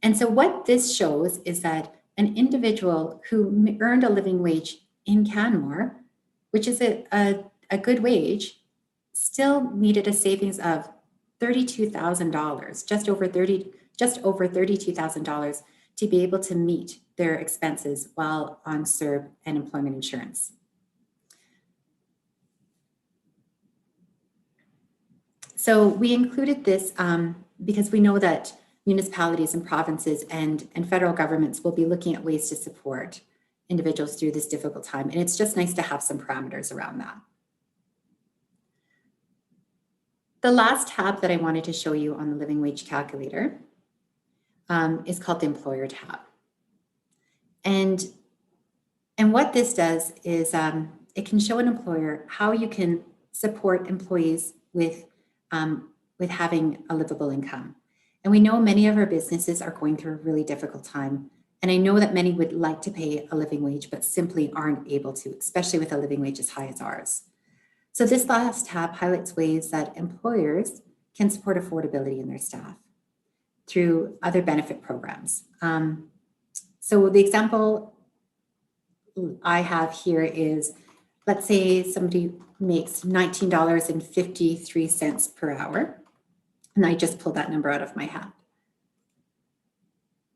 And so what this shows is that an individual who earned a living wage in Canmore, which is a good wage, still needed a savings of $32,000, just over $32,000 to be able to meet their expenses while on CERB and employment insurance. So we included this because we know that municipalities and provinces and federal governments will be looking at ways to support individuals through this difficult time. And it's just nice to have some parameters around that. The last tab that I wanted to show you on the living wage calculator is called the employer tab. And what this does is it can show an employer how you can support employees with having a livable income. And we know many of our businesses are going through a really difficult time. And I know that many would like to pay a living wage, but simply aren't able to, especially with a living wage as high as ours. So this last tab highlights ways that employers can support affordability in their staff through other benefit programs. So the example I have here is, let's say somebody makes $19.53 per hour, and I just pulled that number out of my hat.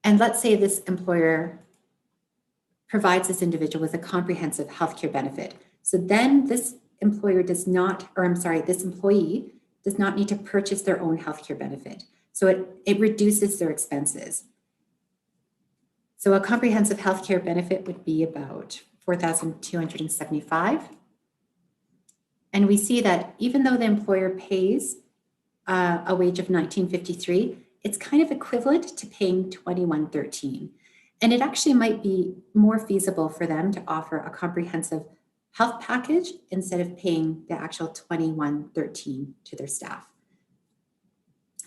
And let's say this employer provides this individual with a comprehensive healthcare benefit. So then this employer does not, or I'm sorry, this employee does not need to purchase their own healthcare benefit. So it reduces their expenses. So a comprehensive healthcare benefit would be about $4,275. And we see that even though the employer pays a wage of $19.53, it's kind of equivalent to paying $21.13. And it actually might be more feasible for them to offer a comprehensive health package instead of paying the actual $21.13 to their staff.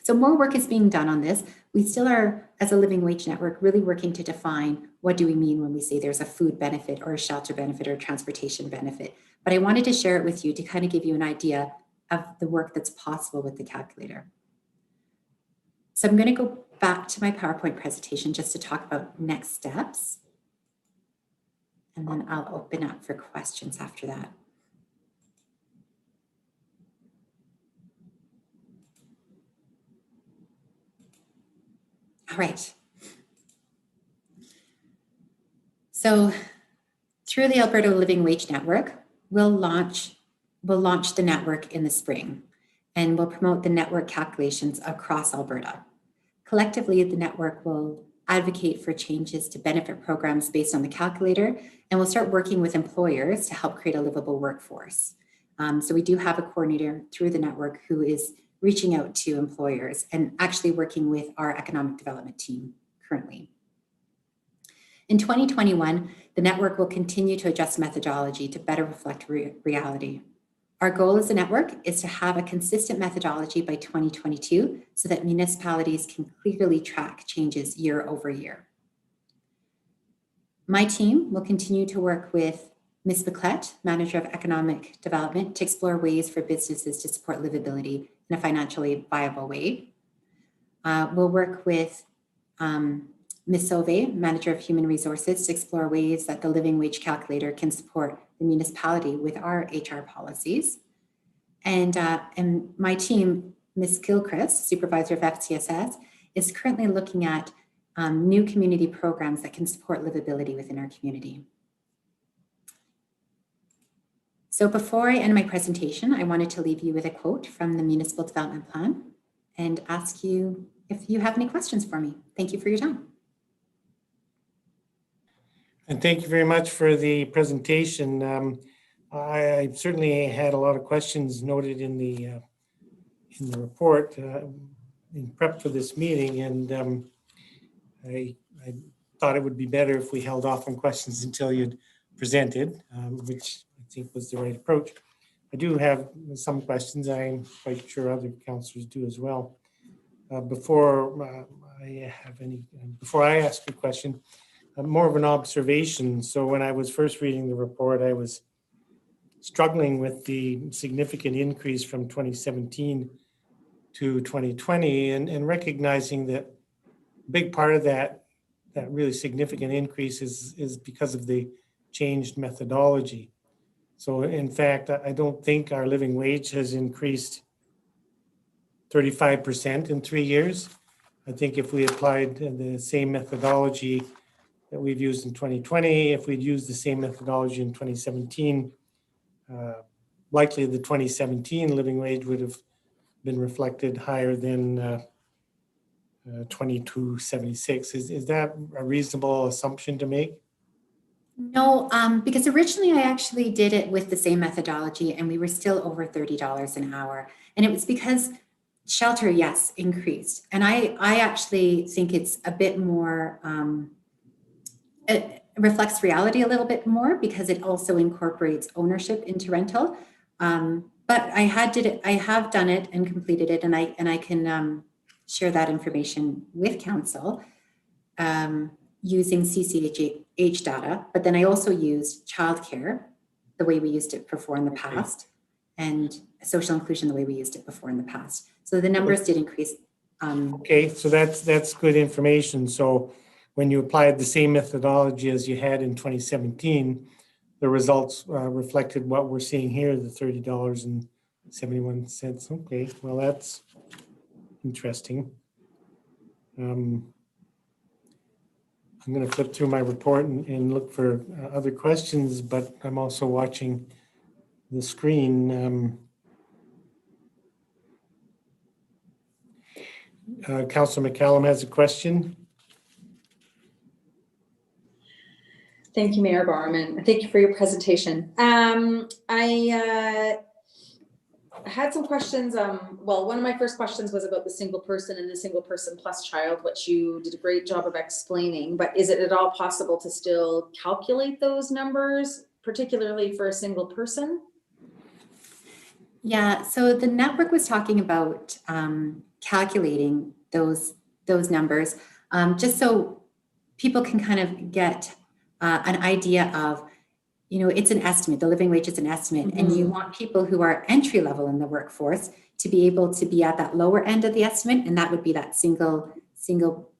So more work is being done on this. We still are, as a living wage network, really working to define what do we mean when we say there's a food benefit or a shelter benefit or a transportation benefit. But I wanted to share it with you to kind of give you an idea of the work that's possible with the calculator. So I'm going to go back to my PowerPoint presentation just to talk about next steps. And then I'll open up for questions after that. All right. So through the Alberta Living Wage Network, we'll launch the network in the spring, and we'll promote the network calculations across Alberta. Collectively, the network will advocate for changes to benefit programs based on the calculator, and we'll start working with employers to help create a livable workforce. So we do have a coordinator through the network who is reaching out to employers and actually working with our economic development team currently. In 2021, the network will continue to adjust methodology to better reflect reality. Our goal as a network is to have a consistent methodology by 2022 so that municipalities can clearly track changes year over year. My team will continue to work with Ms. Bicklett, Manager of Economic Development, to explore ways for businesses to support livability in a financially viable way. We'll work with Ms. Sauvé, Manager of Human Resources, to explore ways that the living wage calculator can support the municipality with our HR policies. And my team, Ms. Gilchrist, Supervisor of FCSS, is currently looking at new community programs that can support livability within our community. So before I end my presentation, I wanted to leave you with a quote from the Municipal Development Plan and ask you if you have any questions for me. Thank you for your time. And thank you very much for the presentation. I certainly had a lot of questions noted in the report in prep for this meeting, and I thought it would be better if we held off on questions until you'd presented, which I think was the right approach. I do have some questions. I'm quite sure other councillors do as well. Before I ask a question, more of an observation. So when I was first reading the report, I was struggling with the significant increase from 2017 to 2020 and recognizing that a big part of that really significant increase is because of the changed methodology. So in fact, I don't think our living wage has increased 35% in 3 years. I think if we applied the same methodology that we've used in 2020, if we'd used the same methodology in 2017, likely the 2017 living wage would have been reflected higher than 2276. Is that a reasonable assumption to make? No, because originally I actually did it with the same methodology and we were still over $30 an hour. And it was because shelter, yes, increased. And I actually think it's a bit more, it reflects reality a little bit more because it also incorporates ownership into rental. But I have done it and completed it, and I can share that information with council. using CCH data, but then I also used childcare the way we used it before in the past, and social inclusion the way we used it before in the past. So the numbers did increase. Okay, so that's good information. So when you applied the same methodology as you had in 2017, the results reflected what we're seeing here, the $30.71. Okay, well, that's interesting. I'm going to flip through my report and look for other questions, but I'm also watching the screen. Councillor McCallum has a question. Thank you, Mayor Barman. Thank you for your presentation. I had some questions. Well, one of my first questions was about the single person and the single person plus child, which you did a great job of explaining, but is it at all possible to still calculate those numbers, particularly for a single person? Yeah, so the network was talking about calculating those numbers, just so people can kind of get an idea of, you know, it's an estimate. The living wage is an estimate, and you want people who are entry level in the workforce to be able to be at that lower end of the estimate, and that would be that single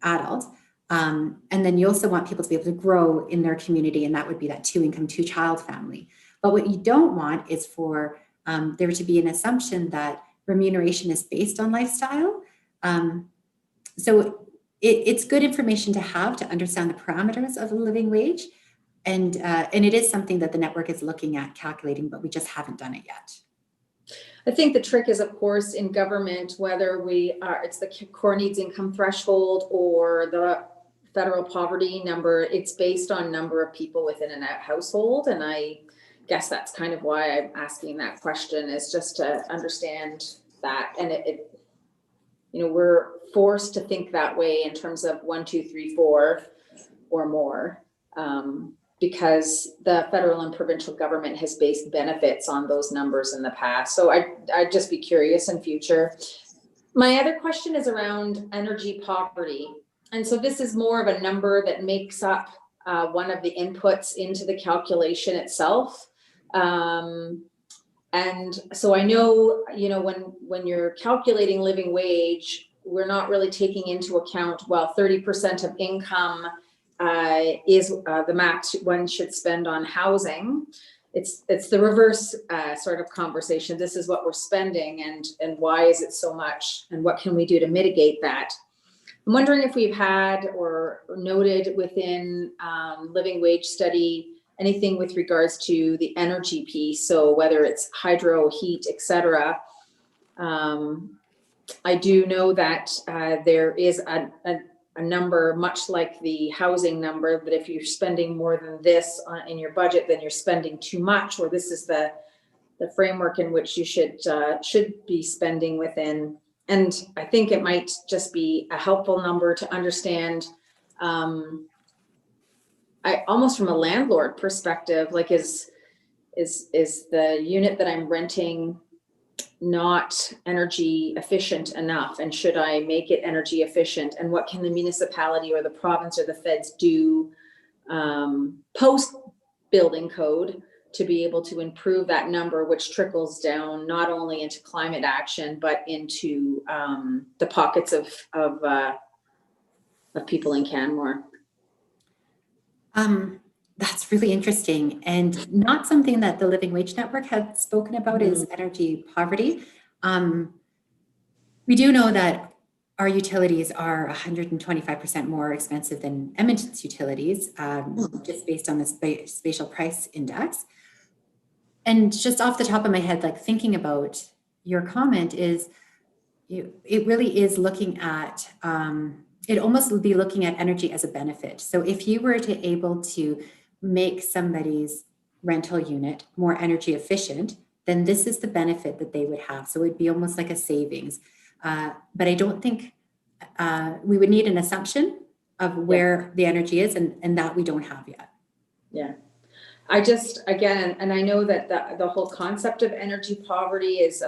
adult. And then you also want people to be able to grow in their community, and that would be that 2-income, 2-child family. But what you don't want is for there to be an assumption that remuneration is based on lifestyle. So it's good information to have to understand the parameters of a living wage. And it is something that the network is looking at calculating, but we just haven't done it yet. I think the trick is, of course, in government, whether it's the core needs income threshold or the federal poverty number, it's based on number of people within a household. And I guess that's kind of why I'm asking that question, is just to understand that. And you know, we're forced to think that way in terms of 1, 2, 3, 4 or more. Because the federal and provincial government has based benefits on those numbers in the past. So I'd just be curious in future. My other question is around energy poverty. And so this is more of a number that makes up one of the inputs into the calculation itself. And so I know, you know, when you're calculating living wage, we're not really taking into account, well, 30% of income is the max one should spend on housing. It's the reverse sort of conversation. This is what we're spending, and why is it so much, and what can we do to mitigate that? I'm wondering if we've had or noted within living wage study anything with regards to the energy piece. So whether it's hydro, heat, etc. I do know that there is a number, much like the housing number, that if you're spending more than this in your budget, then you're spending too much, or this is the framework in which you should be spending within. And I think it might just be a helpful number to understand. I almost from a landlord perspective, like is the unit that I'm renting not energy efficient enough, and should I make it energy efficient, and what can the municipality or the province or the feds do post building code to be able to improve that number, which trickles down not only into climate action but into the pockets of people in Canmore. That's really interesting, and not something that the Living Wage Network had spoken about is energy poverty. We do know that our utilities are 125% more expensive than Edmonton's utilities, just based on the spatial price index. And just off the top of my head, like thinking about your comment is, it really is looking at, it almost would be looking at energy as a benefit. So if you were to able to make somebody's rental unit more energy efficient, then this is the benefit that they would have. So it'd be almost like a savings. But I don't think we would need an assumption of where the energy is, and that we don't have yet. Yeah. I just, again, and I know that the whole concept of energy poverty is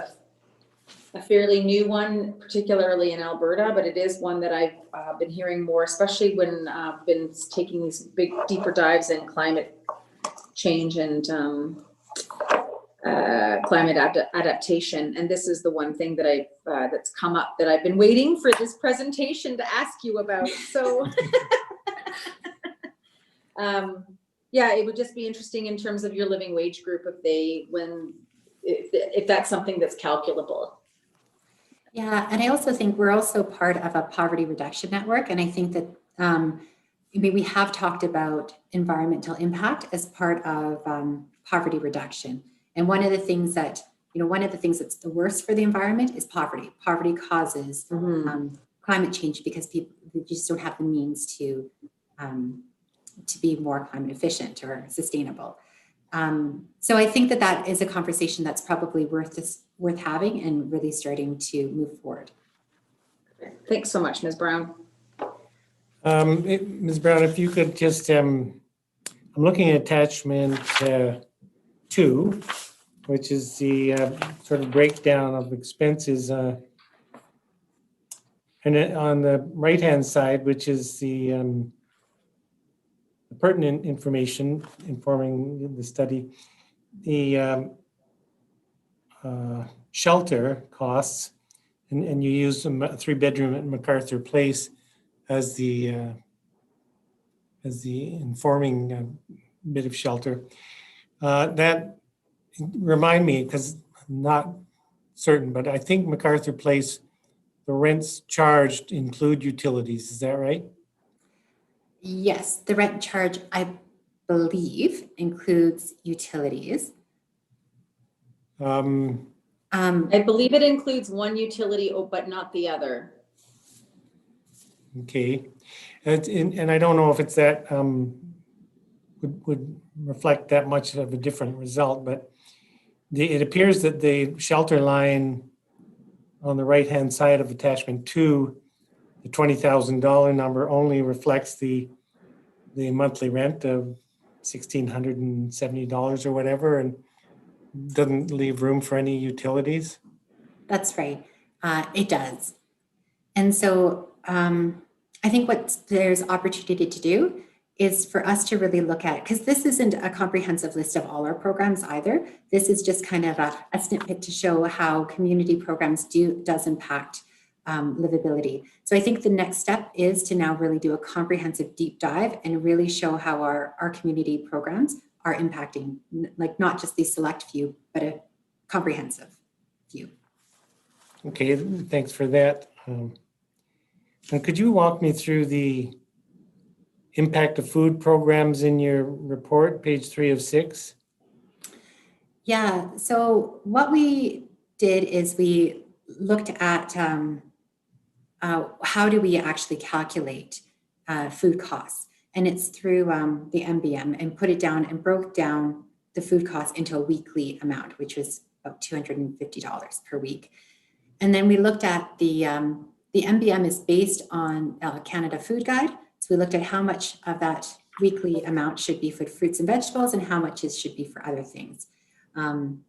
a fairly new one, particularly in Alberta, but it is one that I've been hearing more, especially when I've been taking these big, deeper dives in climate change and climate adaptation. And this is the one thing that that's come up that I've been waiting for this presentation to ask you about. So yeah, it would just be interesting in terms of your living wage group if that's something that's calculable. Yeah, and I also think we're also part of a poverty reduction network. And I think that we have talked about environmental impact as part of poverty reduction. And one of the things that's the worst for the environment is poverty. Poverty causes climate change because people just don't have the means to be more climate efficient or sustainable. So I think that is a conversation that's probably worth having and really starting to move forward. Thanks so much, Ms. Brown. Ms. Brown, if you could just, I'm looking at attachment 2, which is the sort of breakdown of expenses. And on the right-hand side, which is the pertinent information informing the study, the shelter costs, and you use a 3-bedroom at MacArthur Place as the informing bit of shelter. That remind me, because I'm not certain, but I think MacArthur Place, the rents charged include utilities. Is that right? Yes, the rent charge, I believe, includes utilities. I believe it includes one utility, but not the other. Okay, and I don't know if it's that would reflect that much of a different result, but it appears that the shelter line on the right-hand side of attachment 2, the $20,000 number only reflects the monthly rent of $1,670 or whatever, and doesn't leave room for any utilities. That's right. It does. And so I think what there's opportunity to do is for us to really look at, because this isn't a comprehensive list of all our programs either. This is just kind of a snippet to show how community programs does impact livability. So I think the next step is to now really do a comprehensive deep dive and really show how our community programs are impacting, like not just the select few, but a comprehensive view. Okay, thanks for that. And could you walk me through the impact of food programs in your report, page 3 of 6? Yeah, so what we did is we looked at how do we actually calculate food costs, and it's through the MBM, and put it down and broke down the food costs into a weekly amount, which was about $250 per week. And then we looked at the MBM is based on Canada Food Guide. So we looked at how much of that weekly amount should be for fruits and vegetables and how much should be for other things. And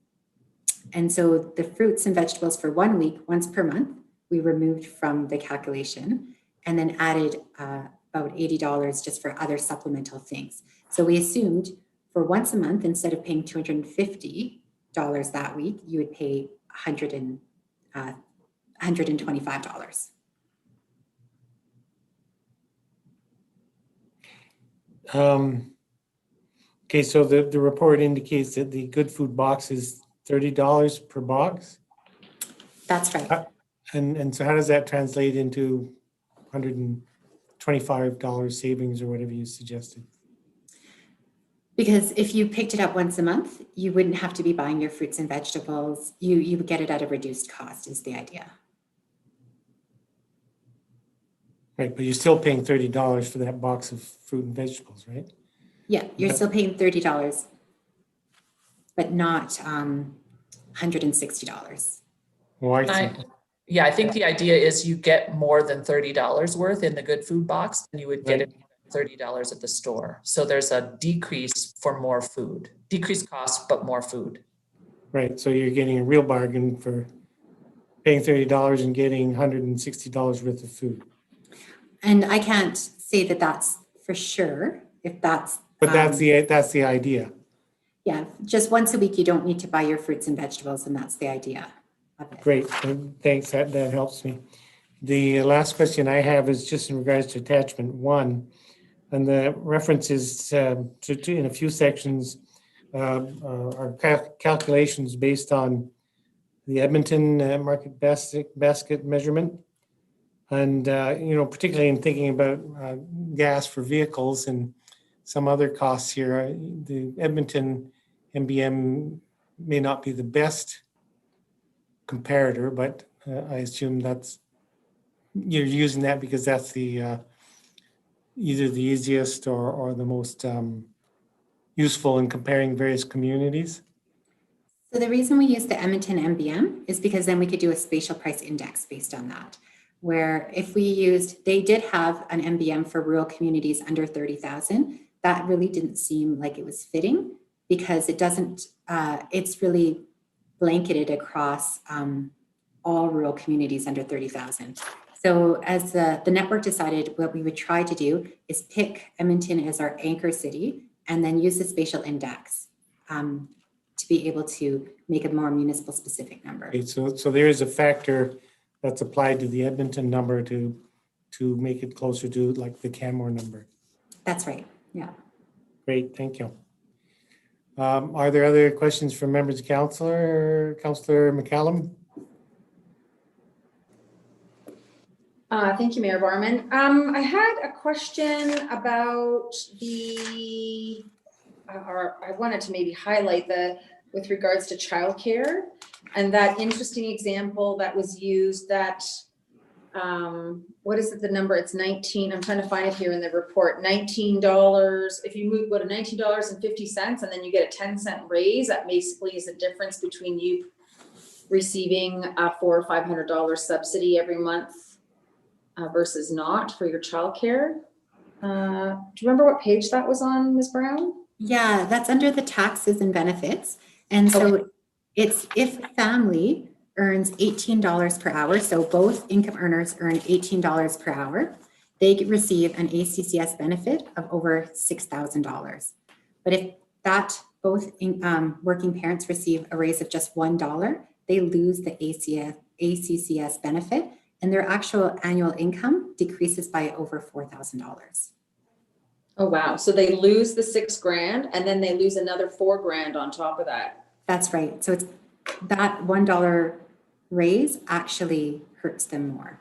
so the fruits and vegetables for 1 week, once per month, we removed from the calculation and then added about $80 just for other supplemental things. So we assumed for once a month, instead of paying $250 that week, you would pay $125. Okay, so the report indicates that the Good Food box is $30 per box. That's right. And so how does that translate into $125 savings or whatever you suggested? Because if you picked it up once a month, you wouldn't have to be buying your fruits and vegetables. You would get it at a reduced cost is the idea. Right, but you're still paying $30 for that box of fruit and vegetables, right? Yeah, you're still paying $30, but not $160. Well, I see. Yeah, I think the idea is you get more than $30 worth in the Good Food box than you would get it $30 at the store. So there's a decrease for more food, decreased cost, but more food. Right, so you're getting a real bargain for paying $30 and getting $160 worth of food. And I can't say that that's for sure, if that's. But that's the idea. Yeah, just once a week, you don't need to buy your fruits and vegetables, and that's the idea of it. Great, thanks, that helps me. The last question I have is just in regards to attachment 1, and the references to in a few sections are calculations based on the Edmonton market basket measurement. And, particularly in thinking about gas for vehicles and some other costs here, the Edmonton MBM may not be the best comparator, but I assume you're using that because that's the either the easiest or the most useful in comparing various communities. So the reason we use the Edmonton MBM is because then we could do a spatial price index based on that. Where if we used, they did have an MBM for rural communities under 30,000. That really didn't seem like it was fitting because it doesn't, it's really blanketed across all rural communities under 30,000. So as the network decided, what we would try to do is pick Edmonton as our anchor city and then use the spatial index to be able to make a more municipal specific number. Okay, so there is a factor that's applied to the Edmonton number to make it closer to like the Canmore number. That's right, yeah. Great, thank you. Are there other questions from members of council or Councillor McCallum? Thank you, Mayor Barman. I had a question about or I wanted to maybe highlight with regards to childcare and that interesting example that was used that, what is it, the number? It's 19, I'm trying to find it here in the report, $19. If you go to $19.50 and then you get a 10-cent raise, that basically is the difference between you receiving a $400 or $500 subsidy every month versus not for your childcare. Do you remember what page that was on, Ms. Brown? Yeah, that's under the taxes and benefits. And so Okay. It's if a family earns $18 per hour, so both income earners earn $18 per hour, they receive an ACCS benefit of over $6,000. But if both working parents receive a raise of just $1, they lose the ACCS benefit and their actual annual income decreases by over $4,000. Oh, wow. So they lose the $6,000 and then they lose another $4,000 on top of that. That's right. So it's that $1 raise actually hurts them more.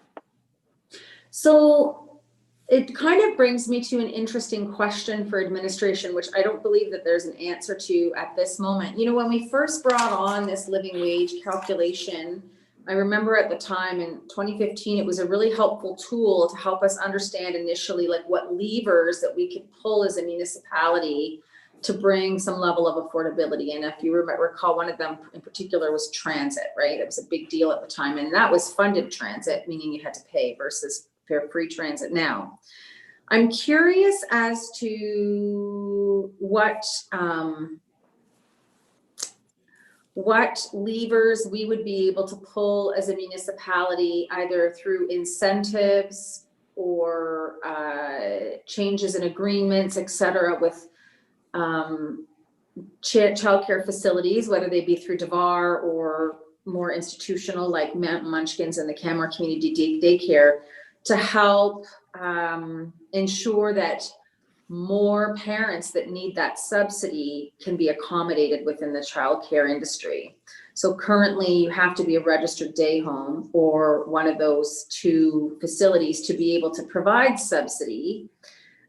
So it kind of brings me to an interesting question for administration, which I don't believe that there's an answer to at this moment. You know, when we first brought on this living wage calculation, I remember at the time in 2015, it was a really helpful tool to help us understand initially like what levers that we could pull as a municipality to bring some level of affordability. And if you recall, one of them in particular was transit, right? It was a big deal at the time. And that was funded transit, meaning you had to pay versus free transit now. I'm curious as to what levers we would be able to pull as a municipality, either through incentives or changes in agreements, et cetera, with childcare facilities, whether they be through DeVar or more institutional like Munchkins and the Canmore Community Daycare, to help ensure that more parents that need that subsidy can be accommodated within the childcare industry. So currently you have to be a registered day home or one of those two facilities to be able to provide subsidy.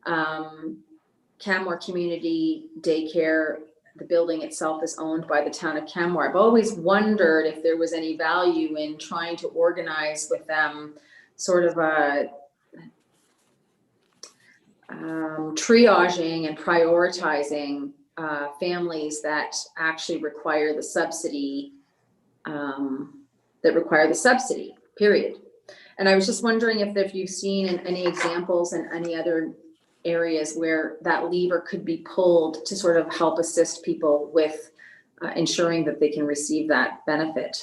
Canmore Community Daycare, the building itself is owned by the town of Canmore. I've always wondered if there was any value in trying to organize with them sort of a triaging and prioritizing families that actually require the subsidy, period. And I was just wondering if you've seen any examples in any other areas where that lever could be pulled to sort of help assist people with ensuring that they can receive that benefit.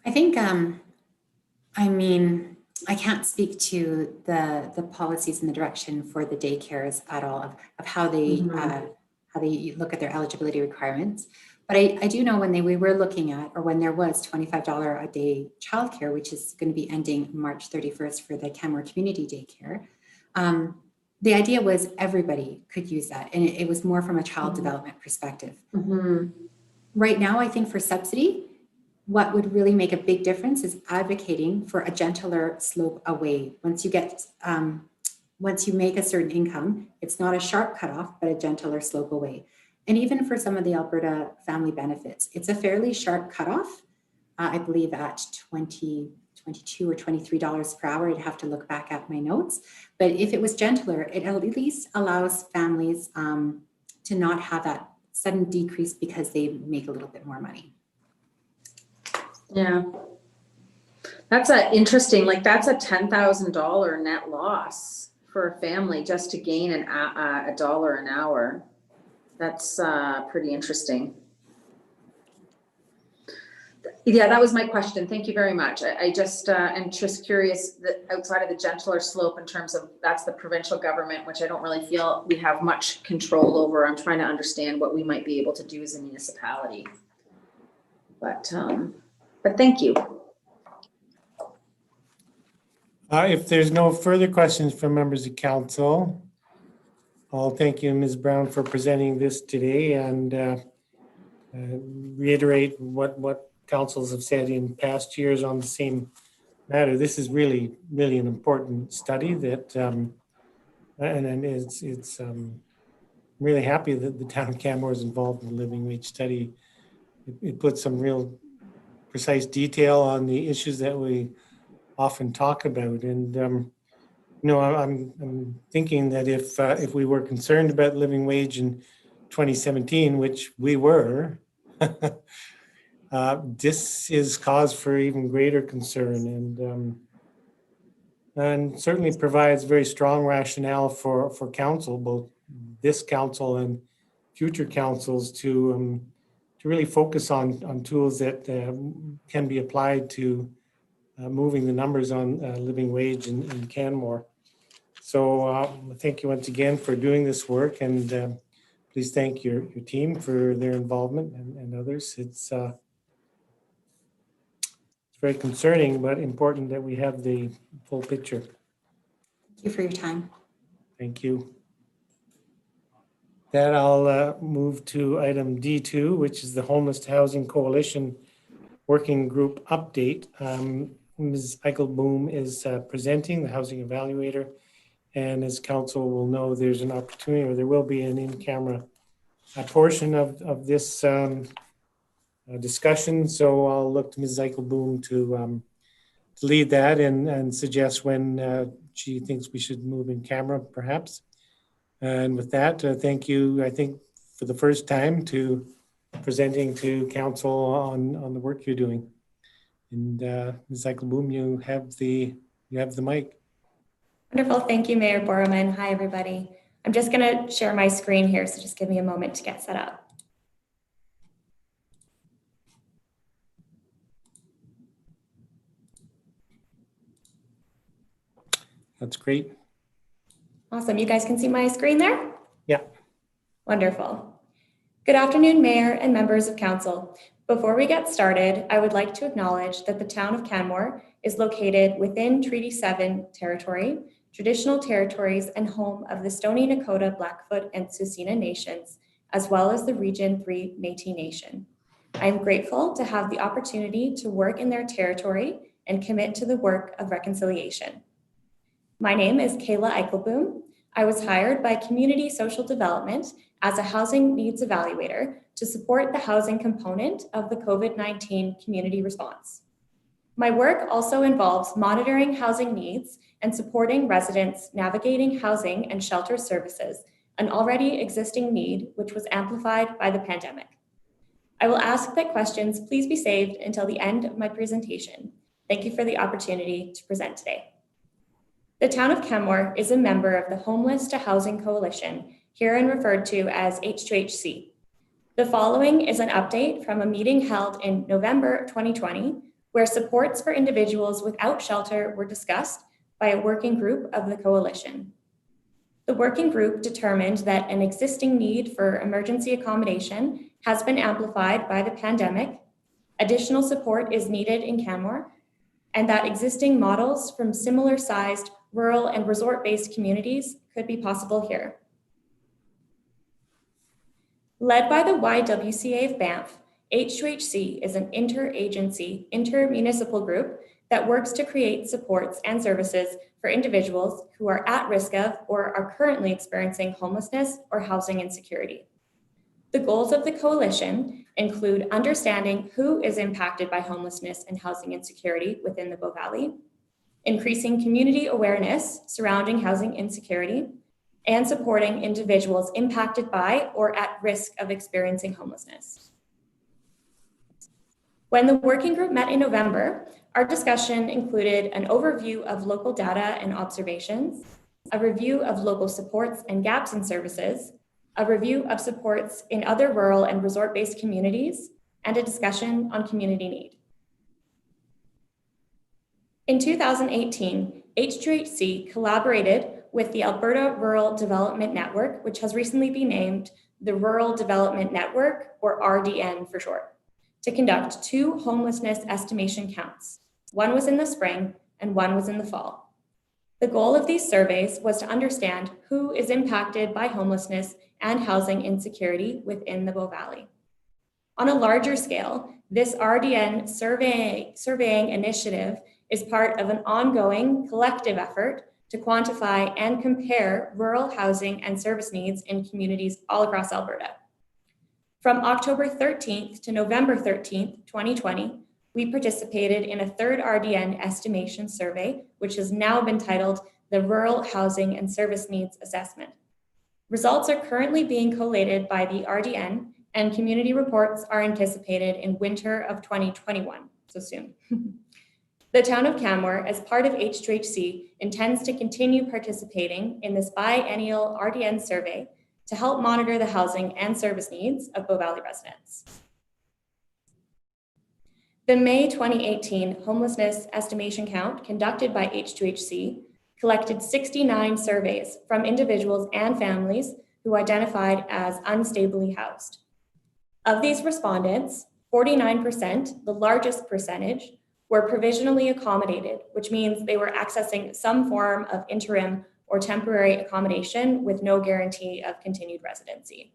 I think, I mean, I can't speak to the policies and the direction for the daycares at all of how they look at their eligibility requirements. But I do know when we were looking at, or when there was $25 a day childcare, which is going to be ending March 31st for the Canmore Community Daycare, the idea was everybody could use that. And it was more from a child development perspective. Right now, I think for subsidy, what would really make a big difference is advocating for a gentler slope away. Once you make a certain income, it's not a sharp cutoff, but a gentler slope away. And even for some of the Alberta family benefits, it's a fairly sharp cutoff. I believe at $22 or $23 per hour. I'd have to look back at my notes. But if it was gentler, it at least allows families to not have that sudden decrease because they make a little bit more money. Yeah. That's interesting, like that's a $10,000 net loss for a family just to gain a dollar an hour. That's pretty interesting. Yeah, that was my question. Thank you very much. I just am just curious that outside of the gentler slope in terms of that's the provincial government, which I don't really feel we have much control over. I'm trying to understand what we might be able to do as a municipality. But thank you. If there's no further questions from members of council, I'll thank you, Ms. Brown, for presenting this today and reiterate what councils have said in past years on the same matter. This is really, really an important study that, and it's really happy that the town of Canmore is involved in the living wage study. It puts some real precise detail on the issues that we often talk about. And, I'm thinking that if we were concerned about living wage in 2017, which we were, this is cause for even greater concern, and certainly provides very strong rationale for council, both this council and future councils, to really focus on tools that can be applied to moving the numbers on living wage in Canmore. So thank you once again for doing this work, and please thank your team for their involvement and others. It's very concerning, but important that we have the full picture. Thank you for your time. Thank you. That I'll move to item D2, which is the Homeless Housing Coalition Working Group update. Ms. Eichelboom is presenting, the housing evaluator. And as council will know, there's an opportunity, or there will be an in-camera portion of this discussion. So I'll look to Ms. Eichelboom to lead that and suggest when she thinks we should move in camera, perhaps. And with that, thank you, I think, for the first time to presenting to council on the work you're doing. And Ms. Eichelboom, you have the mic. Wonderful. Thank you, Mayor Borman. Hi, everybody. I'm just going to share my screen here, so just give me a moment to get set up. That's great. Awesome. You guys can see my screen there? Yeah. Wonderful. Good afternoon, Mayor and members of council. Before we get started, I would like to acknowledge that the town of Canmore is located within Treaty 7 territory, traditional territories, and home of the Stoney Nakoda, Blackfoot, and Tsuut'ina nations, as well as the Region 3 Métis Nation. I am grateful to have the opportunity to work in their territory and commit to the work of reconciliation. My name is Kayla Eichelboom. I was hired by Community Social Development as a housing needs evaluator to support the housing component of the COVID-19 community response. My work also involves monitoring housing needs and supporting residents navigating housing and shelter services, an already existing need which was amplified by the pandemic. I will ask that questions please be saved until the end of my presentation. Thank you for the opportunity to present today. The town of Canmore is a member of the Homeless to Housing Coalition, herein referred to as H2HC. The following is an update from a meeting held in November 2020, where supports for individuals without shelter were discussed by a working group of the coalition. The working group determined that an existing need for emergency accommodation has been amplified by the pandemic, additional support is needed in Canmore, and that existing models from similar sized rural and resort-based communities could be possible here. Led by the YWCA of Banff, H2HC is an interagency, intermunicipal group that works to create supports and services for individuals who are at risk of or are currently experiencing homelessness or housing insecurity. The goals of the coalition include understanding who is impacted by homelessness and housing insecurity within the Bow Valley, increasing community awareness surrounding housing insecurity, and supporting individuals impacted by or at risk of experiencing homelessness. When the working group met in November, our discussion included an overview of local data and observations, a review of local supports and gaps in services, a review of supports in other rural and resort-based communities, and a discussion on community need. In 2018, H2HC collaborated with the Alberta Rural Development Network, which has recently been named the Rural Development Network, or RDN for short, to conduct 2 homelessness estimation counts. One was in the spring and one was in the fall. The goal of these surveys was to understand who is impacted by homelessness and housing insecurity within the Bow Valley. On a larger scale, this RDN surveying initiative is part of an ongoing collective effort to quantify and compare rural housing and service needs in communities all across Alberta. From October 13th to November 13th, 2020, we participated in a 3rd RDN estimation survey, which has now been titled the Rural Housing and Service Needs Assessment. Results are currently being collated by the RDN, and community reports are anticipated in winter of 2021, so soon. The town of Canmore, as part of H2HC, intends to continue participating in this biennial RDN survey to help monitor the housing and service needs of Bow Valley residents. The May 2018 homelessness estimation count conducted by H2HC collected 69 surveys from individuals and families who identified as unstably housed. Of these respondents, 49%, the largest percentage, were provisionally accommodated, which means they were accessing some form of interim or temporary accommodation with no guarantee of continued residency.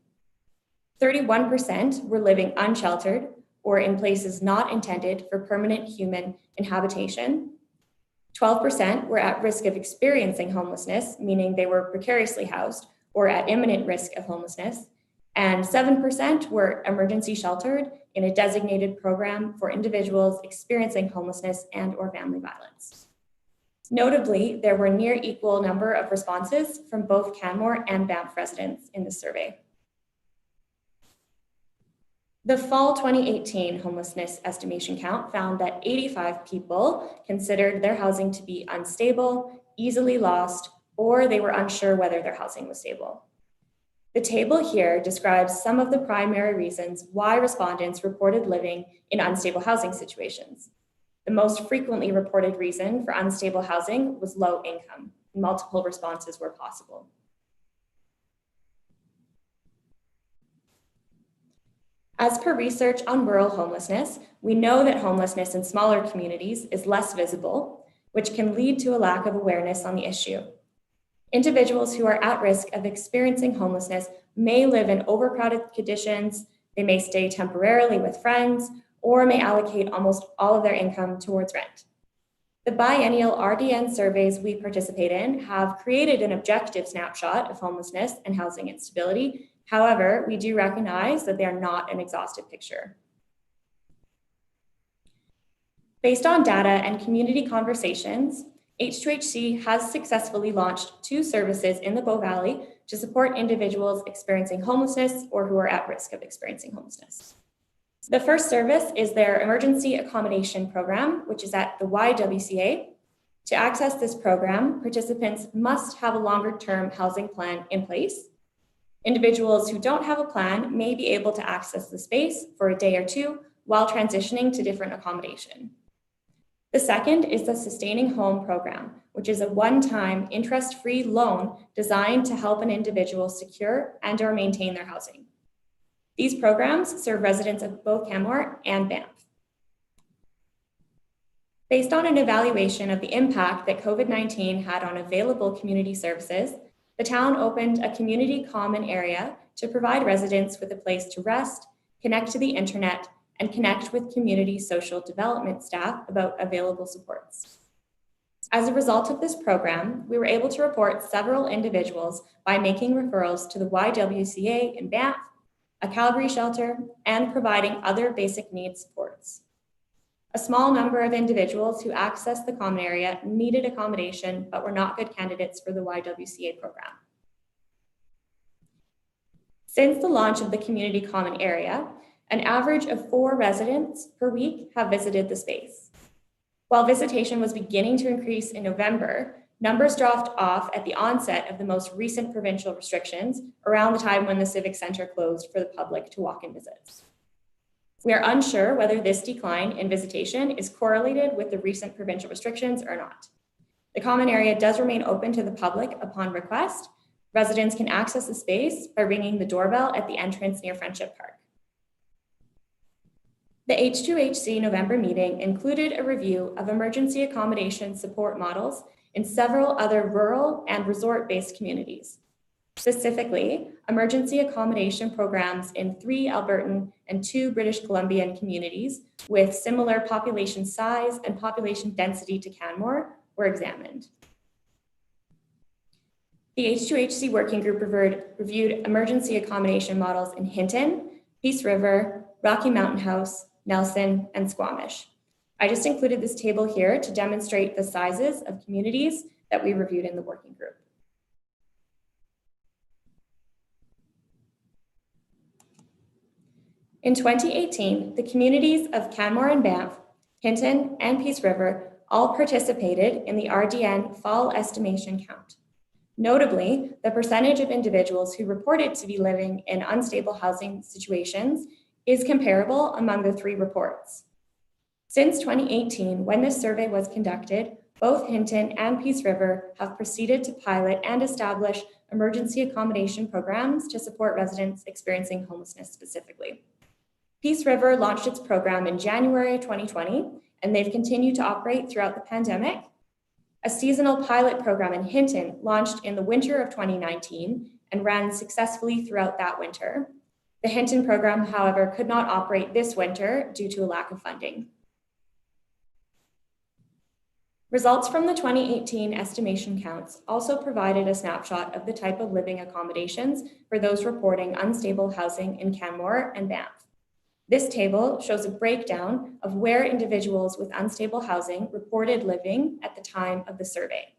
31% were living unsheltered or in places not intended for permanent human inhabitation. 12% were at risk of experiencing homelessness, meaning they were precariously housed or at imminent risk of homelessness. And 7% were emergency sheltered in a designated program for individuals experiencing homelessness and or family violence. Notably, there were near equal number of responses from both Canmore and Banff residents in this survey. The fall 2018 homelessness estimation count found that 85 people considered their housing to be unstable, easily lost, or they were unsure whether their housing was stable. The table here describes some of the primary reasons why respondents reported living in unstable housing situations. The most frequently reported reason for unstable housing was low income. Multiple responses were possible. As per research on rural homelessness, we know that homelessness in smaller communities is less visible, which can lead to a lack of awareness on the issue. Individuals who are at risk of experiencing homelessness may live in overcrowded conditions, they may stay temporarily with friends, or may allocate almost all of their income towards rent. The biennial RDN surveys we participate in have created an objective snapshot of homelessness and housing instability. However, we do recognize that they are not an exhaustive picture. Based on data and community conversations, H2HC has successfully launched 2 services in the Bow Valley to support individuals experiencing homelessness or who are at risk of experiencing homelessness. The first service is their Emergency Accommodation Program, which is at the YWCA. To access this program, participants must have a longer-term housing plan in place. Individuals who don't have a plan may be able to access the space for a day or 2 while transitioning to different accommodation. The second is the Sustaining Home Program, which is a one-time interest-free loan designed to help an individual secure and/or maintain their housing. These programs serve residents of both Canmore and Banff. Based on an evaluation of the impact that COVID-19 had on available community services, the town opened a community common area to provide residents with a place to rest, connect to the internet, and connect with community social development staff about available supports. As a result of this program, we were able to report several individuals by making referrals to the YWCA in Banff, a Calgary shelter, and providing other basic needs supports. A small number of individuals who accessed the common area needed accommodation but were not good candidates for the YWCA program. Since the launch of the community common area, an average of 4 residents per week have visited the space. While visitation was beginning to increase in November, numbers dropped off at the onset of the most recent provincial restrictions around the time when the Civic Centre closed for the public to walk-in visits. We are unsure whether this decline in visitation is correlated with the recent provincial restrictions or not. The common area does remain open to the public upon request. Residents can access the space by ringing the doorbell at the entrance near Friendship Park. The H2HC November meeting included a review of emergency accommodation support models in several other rural and resort-based communities. Specifically, emergency accommodation programs in 3 Albertan and 2 British Columbian communities with similar population size and population density to Canmore were examined. The H2HC working group reviewed emergency accommodation models in Hinton, Peace River, Rocky Mountain House, Nelson, and Squamish. I just included this table here to demonstrate the sizes of communities that we reviewed in the working group. In 2018, the communities of Canmore and Banff, Hinton, and Peace River all participated in the RDN fall estimation count. Notably, the percentage of individuals who reported to be living in unstable housing situations is comparable among the 3 reports. Since 2018, when this survey was conducted, both Hinton and Peace River have proceeded to pilot and establish emergency accommodation programs to support residents experiencing homelessness specifically. Peace River launched its program in January 2020, and they've continued to operate throughout the pandemic. A seasonal pilot program in Hinton launched in the winter of 2019 and ran successfully throughout that winter. The Hinton program, however, could not operate this winter due to a lack of funding. Results from the 2018 estimation counts also provided a snapshot of the type of living accommodations for those reporting unstable housing in Canmore and Banff. This table shows a breakdown of where individuals with unstable housing reported living at the time of the survey.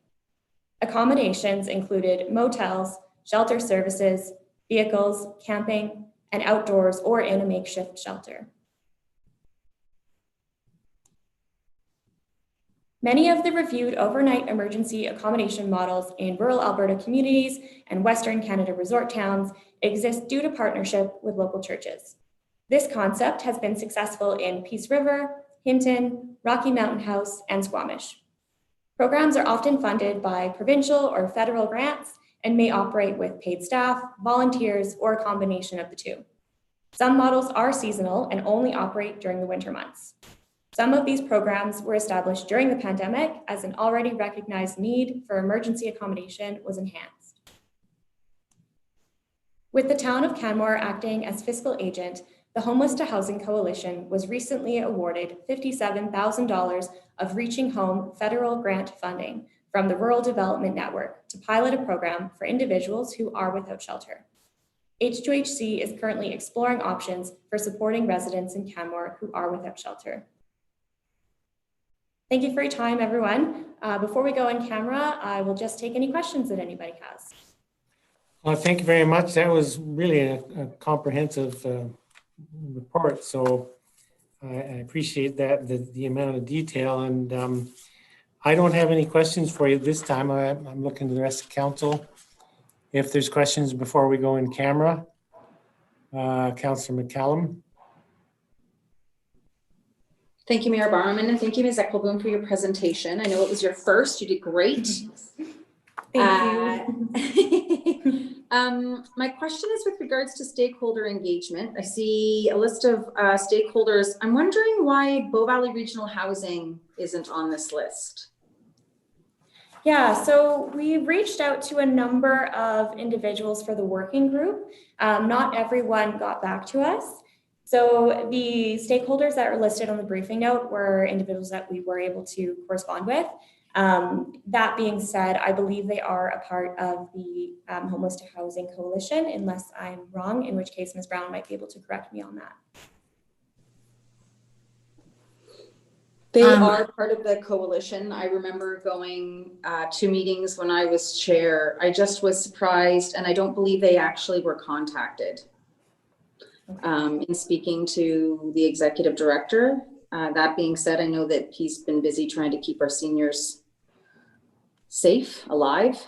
Accommodations included motels, shelter services, vehicles, camping, and outdoors or in a makeshift shelter. Many of the reviewed overnight emergency accommodation models in rural Alberta communities and Western Canada resort towns exist due to partnership with local churches. This concept has been successful in Peace River, Hinton, Rocky Mountain House, and Squamish. Programs are often funded by provincial or federal grants and may operate with paid staff, volunteers, or a combination of the 2. Some models are seasonal and only operate during the winter months. Some of these programs were established during the pandemic as an already recognized need for emergency accommodation was enhanced. With the town of Canmore acting as fiscal agent, the Homeless to Housing Coalition was recently awarded $57,000 of Reaching Home federal grant funding from the Rural Development Network to pilot a program for individuals who are without shelter. H2HC is currently exploring options for supporting residents in Canmore who are without shelter. Thank you for your time, everyone. Before we go on camera, I will just take any questions that anybody has. Well, thank you very much. That was really a comprehensive report. So I appreciate that, the amount of detail. And I don't have any questions for you this time. I'm looking to the rest of council. If there's questions before we go in camera, Councillor McCallum. Thank you, Mayor Barman, and thank you, Ms. Eckelboom, for your presentation. I know it was your first. You did great. Thank you. My question is with regards to stakeholder engagement. I see a list of stakeholders. I'm wondering why Bow Valley Regional Housing isn't on this list. Yeah, so we reached out to a number of individuals for the working group. Not everyone got back to us. So the stakeholders that are listed on the briefing note were individuals that we were able to correspond with. That being said, I believe they are a part of the Homeless to Housing Coalition, unless I'm wrong, in which case Ms. Brown might be able to correct me on that. They are part of the coalition. I remember going to meetings when I was chair. I just was surprised, and I don't believe they actually were contacted. In speaking to the executive director. That being said, I know that he's been busy trying to keep our seniors safe, alive.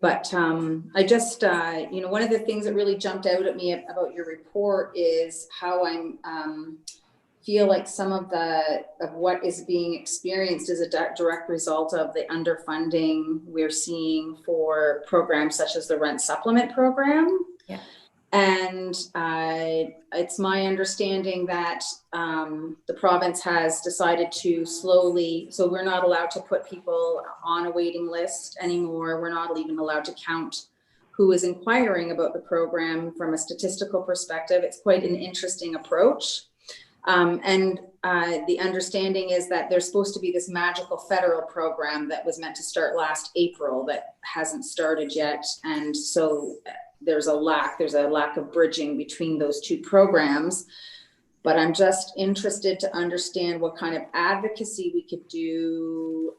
But I just, one of the things that really jumped out at me about your report is how I'm feel like some of what is being experienced is a direct result of the underfunding we're seeing for programs such as the rent supplement program. Yeah. And it's my understanding that the province has decided to slowly, so we're not allowed to put people on a waiting list anymore. We're not even allowed to count who is inquiring about the program from a statistical perspective. It's quite an interesting approach. And the understanding is that there's supposed to be this magical federal program that was meant to start last April that hasn't started yet. And so there's a lack of bridging between those two programs. But I'm just interested to understand what kind of advocacy we could do,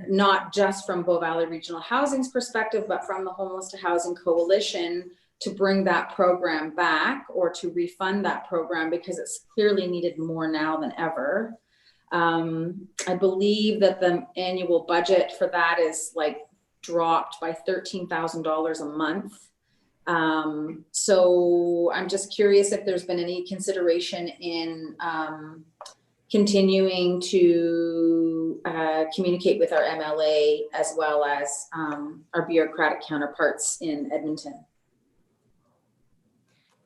not just from Bow Valley Regional Housing's perspective, but from the Homeless to Housing Coalition, to bring that program back or to refund that program, because it's clearly needed more now than ever. I believe that the annual budget for that is like dropped by $13,000 a month. So I'm just curious if there's been any consideration in continuing to communicate with our MLA as well as our bureaucratic counterparts in Edmonton.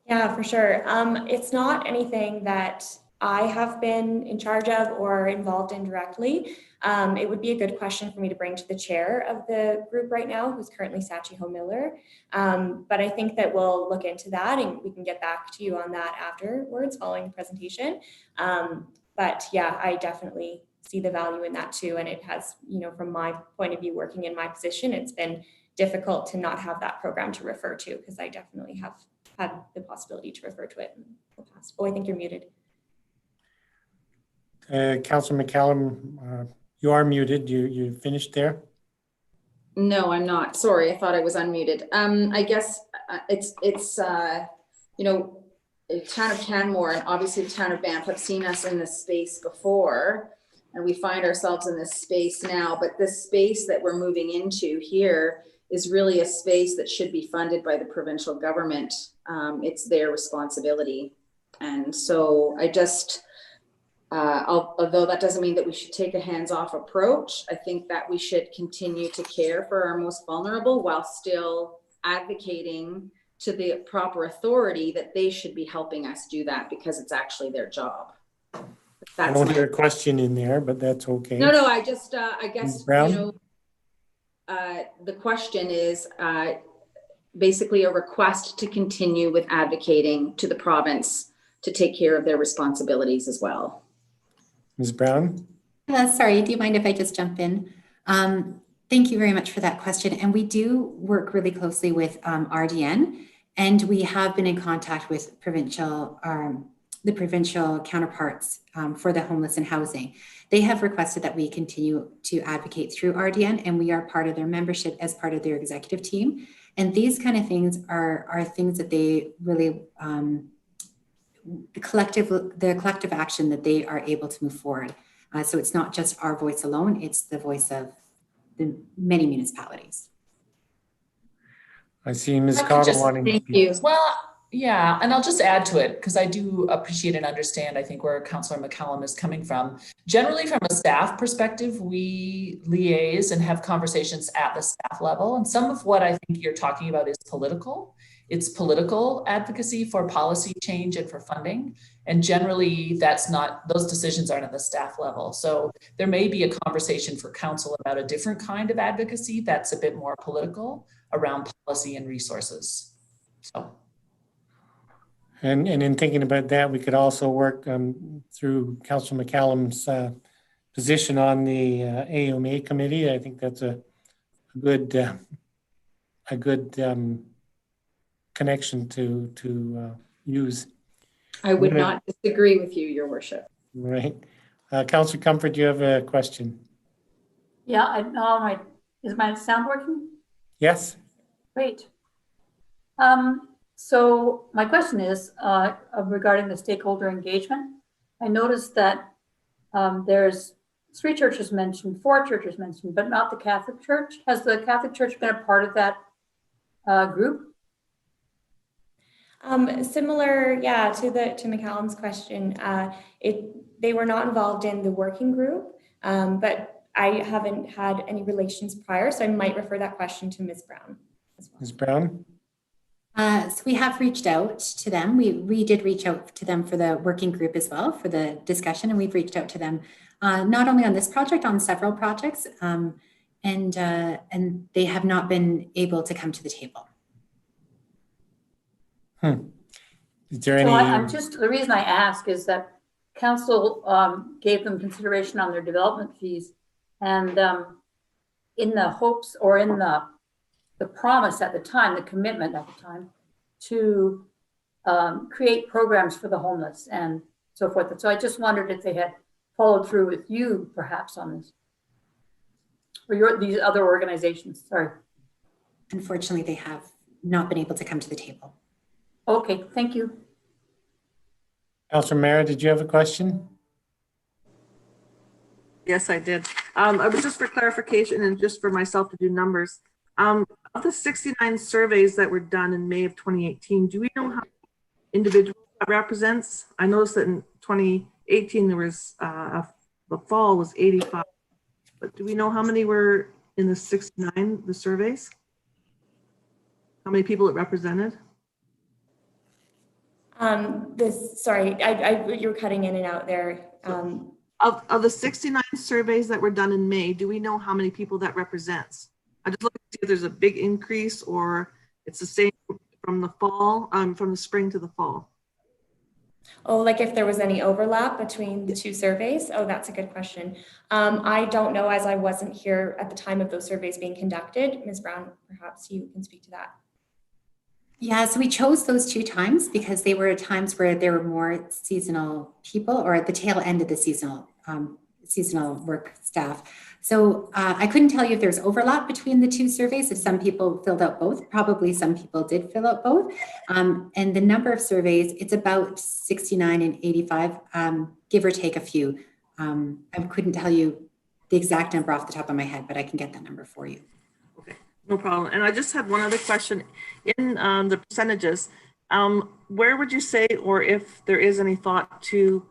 Yeah, for sure. It's not anything that I have been in charge of or involved in directly. It would be a good question for me to bring to the chair of the group right now, who's currently Sachi Ho-Miller. But I think that we'll look into that and we can get back to you on that afterwards following the presentation. But yeah, I definitely see the value in that too. And it has, from my point of view, working in my position, it's been difficult to not have that program to refer to, because I definitely have had the possibility to refer to it in the past. Oh, I think you're muted. Councillor McCallum, you are muted. You finished there? No, I'm not. Sorry, I thought I was unmuted. I guess it's the town of Canmore and obviously the town of Banff have seen us in this space before, and we find ourselves in this space now. But this space that we're moving into here is really a space that should be funded by the provincial government. It's their responsibility. And so I just, although that doesn't mean that we should take a hands-off approach, I think that we should continue to care for our most vulnerable while still advocating to the proper authority that they should be helping us do that, because it's actually their job. I don't hear a question in there, but that's okay. No, I just, I guess, Brown? The question is basically a request to continue with advocating to the province to take care of their responsibilities as well. Ms. Brown? Sorry, do you mind if I just jump in? Thank you very much for that question. And we do work really closely with RDN, and we have been in contact with the provincial counterparts for the homeless and housing. They have requested that we continue to advocate through RDN, and we are part of their membership as part of their executive team. And these kind of things are things that they really, the collective action that they are able to move forward. So it's not just our voice alone, it's the voice of the many municipalities. I see Ms. Cottle wanting to speak. Well, Yeah, and I'll just add to it because I do appreciate and understand, I think, where Councillor McCallum is coming from. Generally, from a staff perspective, we liaise and have conversations at the staff level. And some of what I think you're talking about is political. It's political advocacy for policy change and for funding. And generally, that's not, those decisions aren't at the staff level. So there may be a conversation for council about a different kind of advocacy that's a bit more political around policy and resources. So. And in thinking about that, we could also work through Councillor McCallum's position on the AUMA committee. I think that's a good connection to use. I would not disagree with you, Your Worship. Right. Councillor Comfort, do you have a question? Yeah, is my sound working? Yes. Great. So my question is regarding the stakeholder engagement. I noticed that there's 3 churches mentioned, 4 churches mentioned, but not the Catholic Church. Has the Catholic Church been a part of that group? Similar, yeah, to McCallum's question, they were not involved in the working group, but I haven't had any relations prior, so I might refer that question to Ms. Brown as well. Ms. Brown? So we have reached out to them. We did reach out to them for the working group as well for the discussion, and we've reached out to them not only on this project, on several projects, and they have not been able to come to the table. Is there any? So I'm just, the reason I ask is that council gave them consideration on their development fees, and in the hopes or in the promise at the time, the commitment at the time to create programs for the homeless and so forth. And so I just wondered if they had followed through with you perhaps on this, or these other organizations, sorry. Unfortunately, they have not been able to come to the table. Okay, thank you. Councillor Mara, did you have a question? Yes, I did. I was just for clarification and just for myself to do numbers. Of the 69 surveys that were done in May of 2018, do we know how individuals that represents? I noticed that in 2018 there was the fall was 85, but do we know how many were in the 69 the surveys? How many people it represented? Sorry, you're cutting in and out there. Of the 69 surveys that were done in May, do we know how many people that represents? I just look to see if there's a big increase or it's the same from the fall, from the spring to the fall. Oh, like if there was any overlap between the 2 surveys? Oh, that's a good question. I don't know, as I wasn't here at the time of those surveys being conducted. Ms. Brown, perhaps you can speak to that. Yeah, so we chose those 2 times because they were times where there were more seasonal people, or at the tail end of the seasonal work staff. So I couldn't tell you if there's overlap between the 2 surveys, if some people filled out both. Probably some people did fill out both. And the number of surveys, it's about 69 and 85, give or take a few. I couldn't tell you the exact number off the top of my head, but I can get that number for you. Okay, no problem. And I just had one other question. In the percentages, where would you say, or if there is any thought to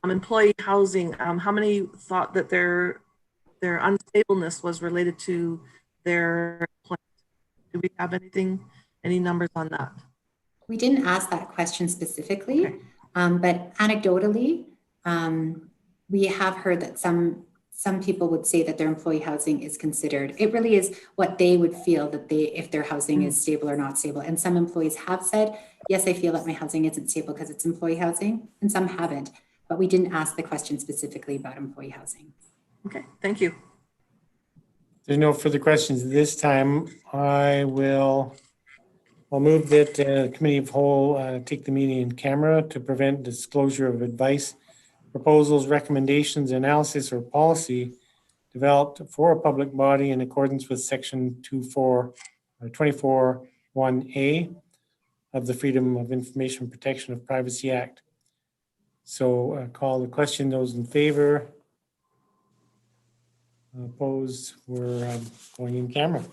employee housing, how many thought that their unstableness was related to their employment? Do we have any numbers on that? We didn't ask that question specifically, okay. But anecdotally, we have heard that some people would say that their employee housing is considered. It really is what they would feel that if their housing is stable or not stable. And some employees have said, yes, I feel that my housing isn't stable because it's employee housing, and some haven't. But we didn't ask the question specifically about employee housing. Okay, thank you. There's no further questions this time. I'll move that Committee of Whole take the meeting in camera to prevent disclosure of advice, proposals, recommendations, analysis, or policy developed for a public body in accordance with Section 24(1)(a) of the Freedom of Information Protection of Privacy Act. So call the question. Those in favor? Opposed? We're going in camera.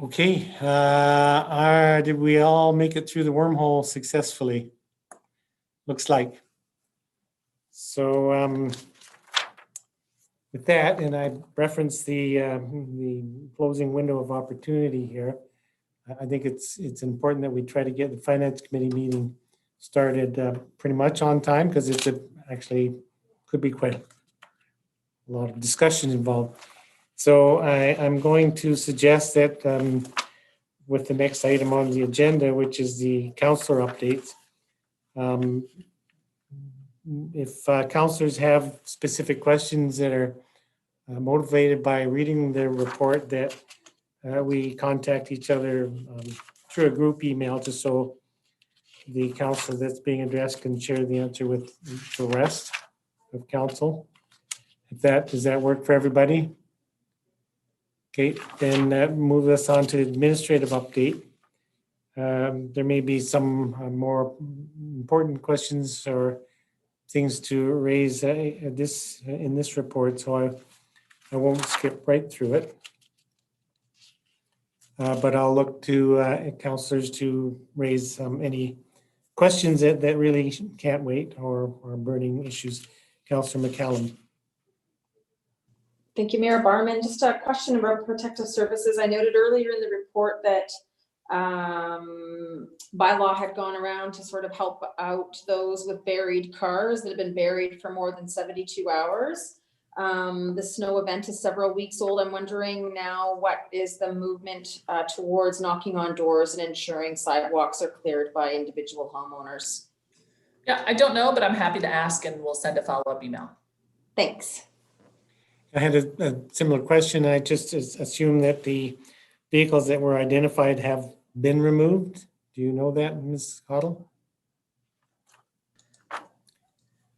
Okay, did we all make it through the wormhole successfully? Looks like. So with that, and I referenced the closing window of opportunity here, I think it's important that we try to get the Finance Committee meeting started pretty much on time, because it's actually could be quite a lot of discussion involved. So I'm going to suggest that with the next item on the agenda, which is the councillor updates, if councillors have specific questions that are motivated by reading the report, that we contact each other through a group email, just so the council that's being addressed can share the answer with the rest of council. Does that work for everybody? Okay, then that moves us on to administrative update. There may be some more important questions or things to raise in this report, so I won't skip right through it. But I'll look to councillors to raise any questions that really can't wait, or burning issues. Councillor McCallum. Thank you, Mayor Barman. Just a question about protective services. I noted earlier in the report that bylaw had gone around to sort of help out those with buried cars that have been buried for more than 72 hours. The snow event is several weeks old. I'm wondering now, what is the movement towards knocking on doors and ensuring sidewalks are cleared by individual homeowners? Yeah, I don't know, but I'm happy to ask, and we'll send a follow-up email. Thanks. I had a similar question. I just assume that the vehicles that were identified have been removed. Do you know that, Ms. Cottle?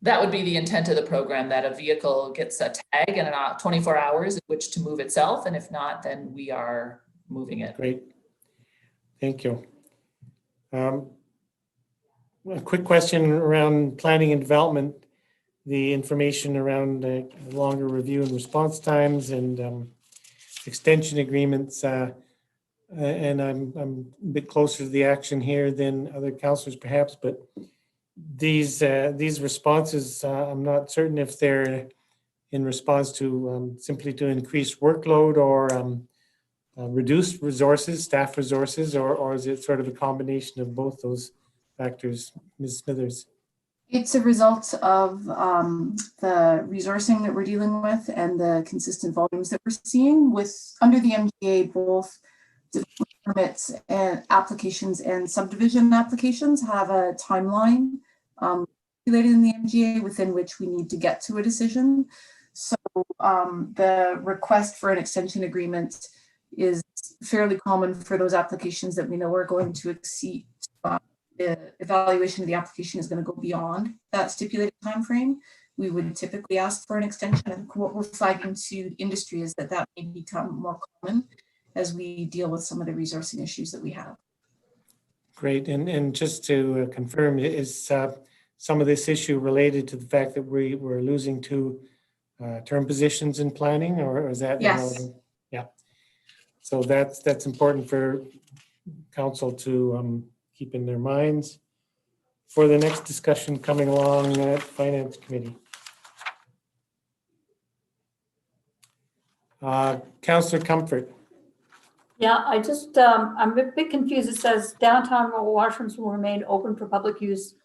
That would be the intent of the program, that a vehicle gets a tag and 24 hours in which to move itself. And if not, then we are moving it. Great. Thank you. A quick question around planning and development. The information around longer review and response times and extension agreements. And I'm a bit closer to the action here than other councillors perhaps, but these responses, I'm not certain if they're in response to simply to increase workload or reduce resources, staff resources, or is it sort of a combination of both those factors? Ms. Smithers. It's a result of the resourcing that we're dealing with and the consistent volumes that we're seeing under the MGA. Both development permits and applications and subdivision applications have a timeline related in the MGA within which we need to get to a decision. So the request for an extension agreement is fairly common for those applications that we know are going to exceed the evaluation of the application is going to go beyond that stipulated time frame. We would typically ask for an extension, and what we're flagging to the industry is that may become more common as we deal with some of the resourcing issues that we have. Great, and just to confirm, is some of this issue related to the fact that we're losing two term positions in planning, or is that? Yes. Irrelevant? Yeah. So that's important for council to keep in their minds for the next discussion coming along at Finance Committee. Councillor Comfort. Yeah, I just, I'm a bit confused. It says downtown washrooms will remain open for public use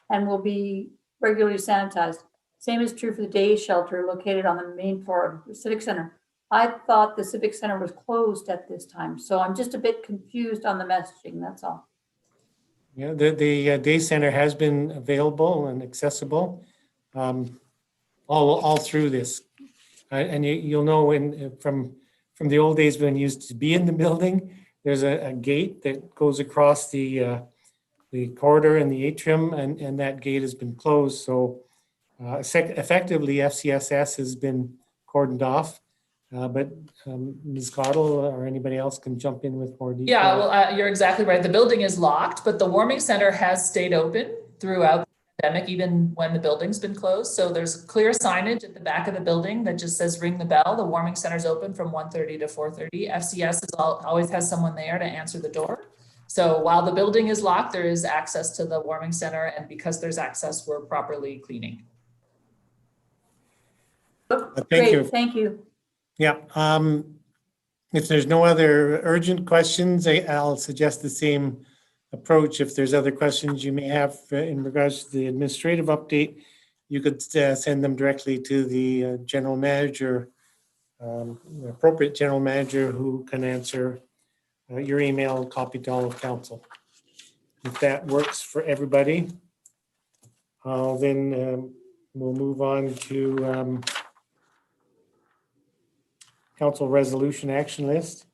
and will be regularly sanitized. Same is true for the day shelter located on the main floor of the Civic Center. I thought the Civic Center was closed at this time, so I'm just a bit confused on the messaging, that's all. Yeah, the day center has been available and accessible all through this. And you'll know from the old days when you used to be in the building, there's a gate that goes across the corridor and the atrium, and that gate has been closed. So effectively, FCSS has been cordoned off. But Ms. Cottle or anybody else can jump in with more detail. Yeah, well, you're exactly right. The building is locked, but the warming center has stayed open throughout the pandemic, even when the building's been closed. So there's clear signage at the back of the building that just says ring the bell. The warming center's open from 1:30 to 4:30. FCS always has someone there to answer the door. So while the building is locked, there is access to the warming center, and because there's access, we're properly cleaning. Thank you. Great, thank you. Yeah. If there's no other urgent questions, I'll suggest the same approach. If there's other questions you may have in regards to the administrative update, you could send them directly to the general manager, the appropriate general manager, who can answer your email copy to all of council. If that works for everybody, then we'll move on to council resolution action list.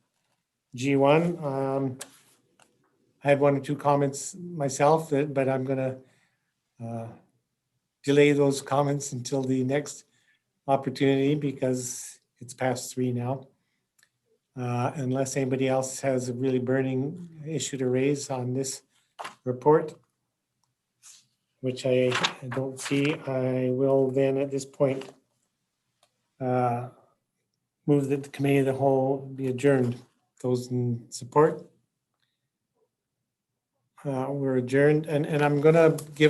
G1. I had one or two comments myself, but I'm going to delay those comments until the next opportunity because it's past 3 now. Unless anybody else has a really burning issue to raise on this report, which I don't see, I will then at this point move that the committee of the whole be adjourned. Those in support? We're adjourned, and I'm going to give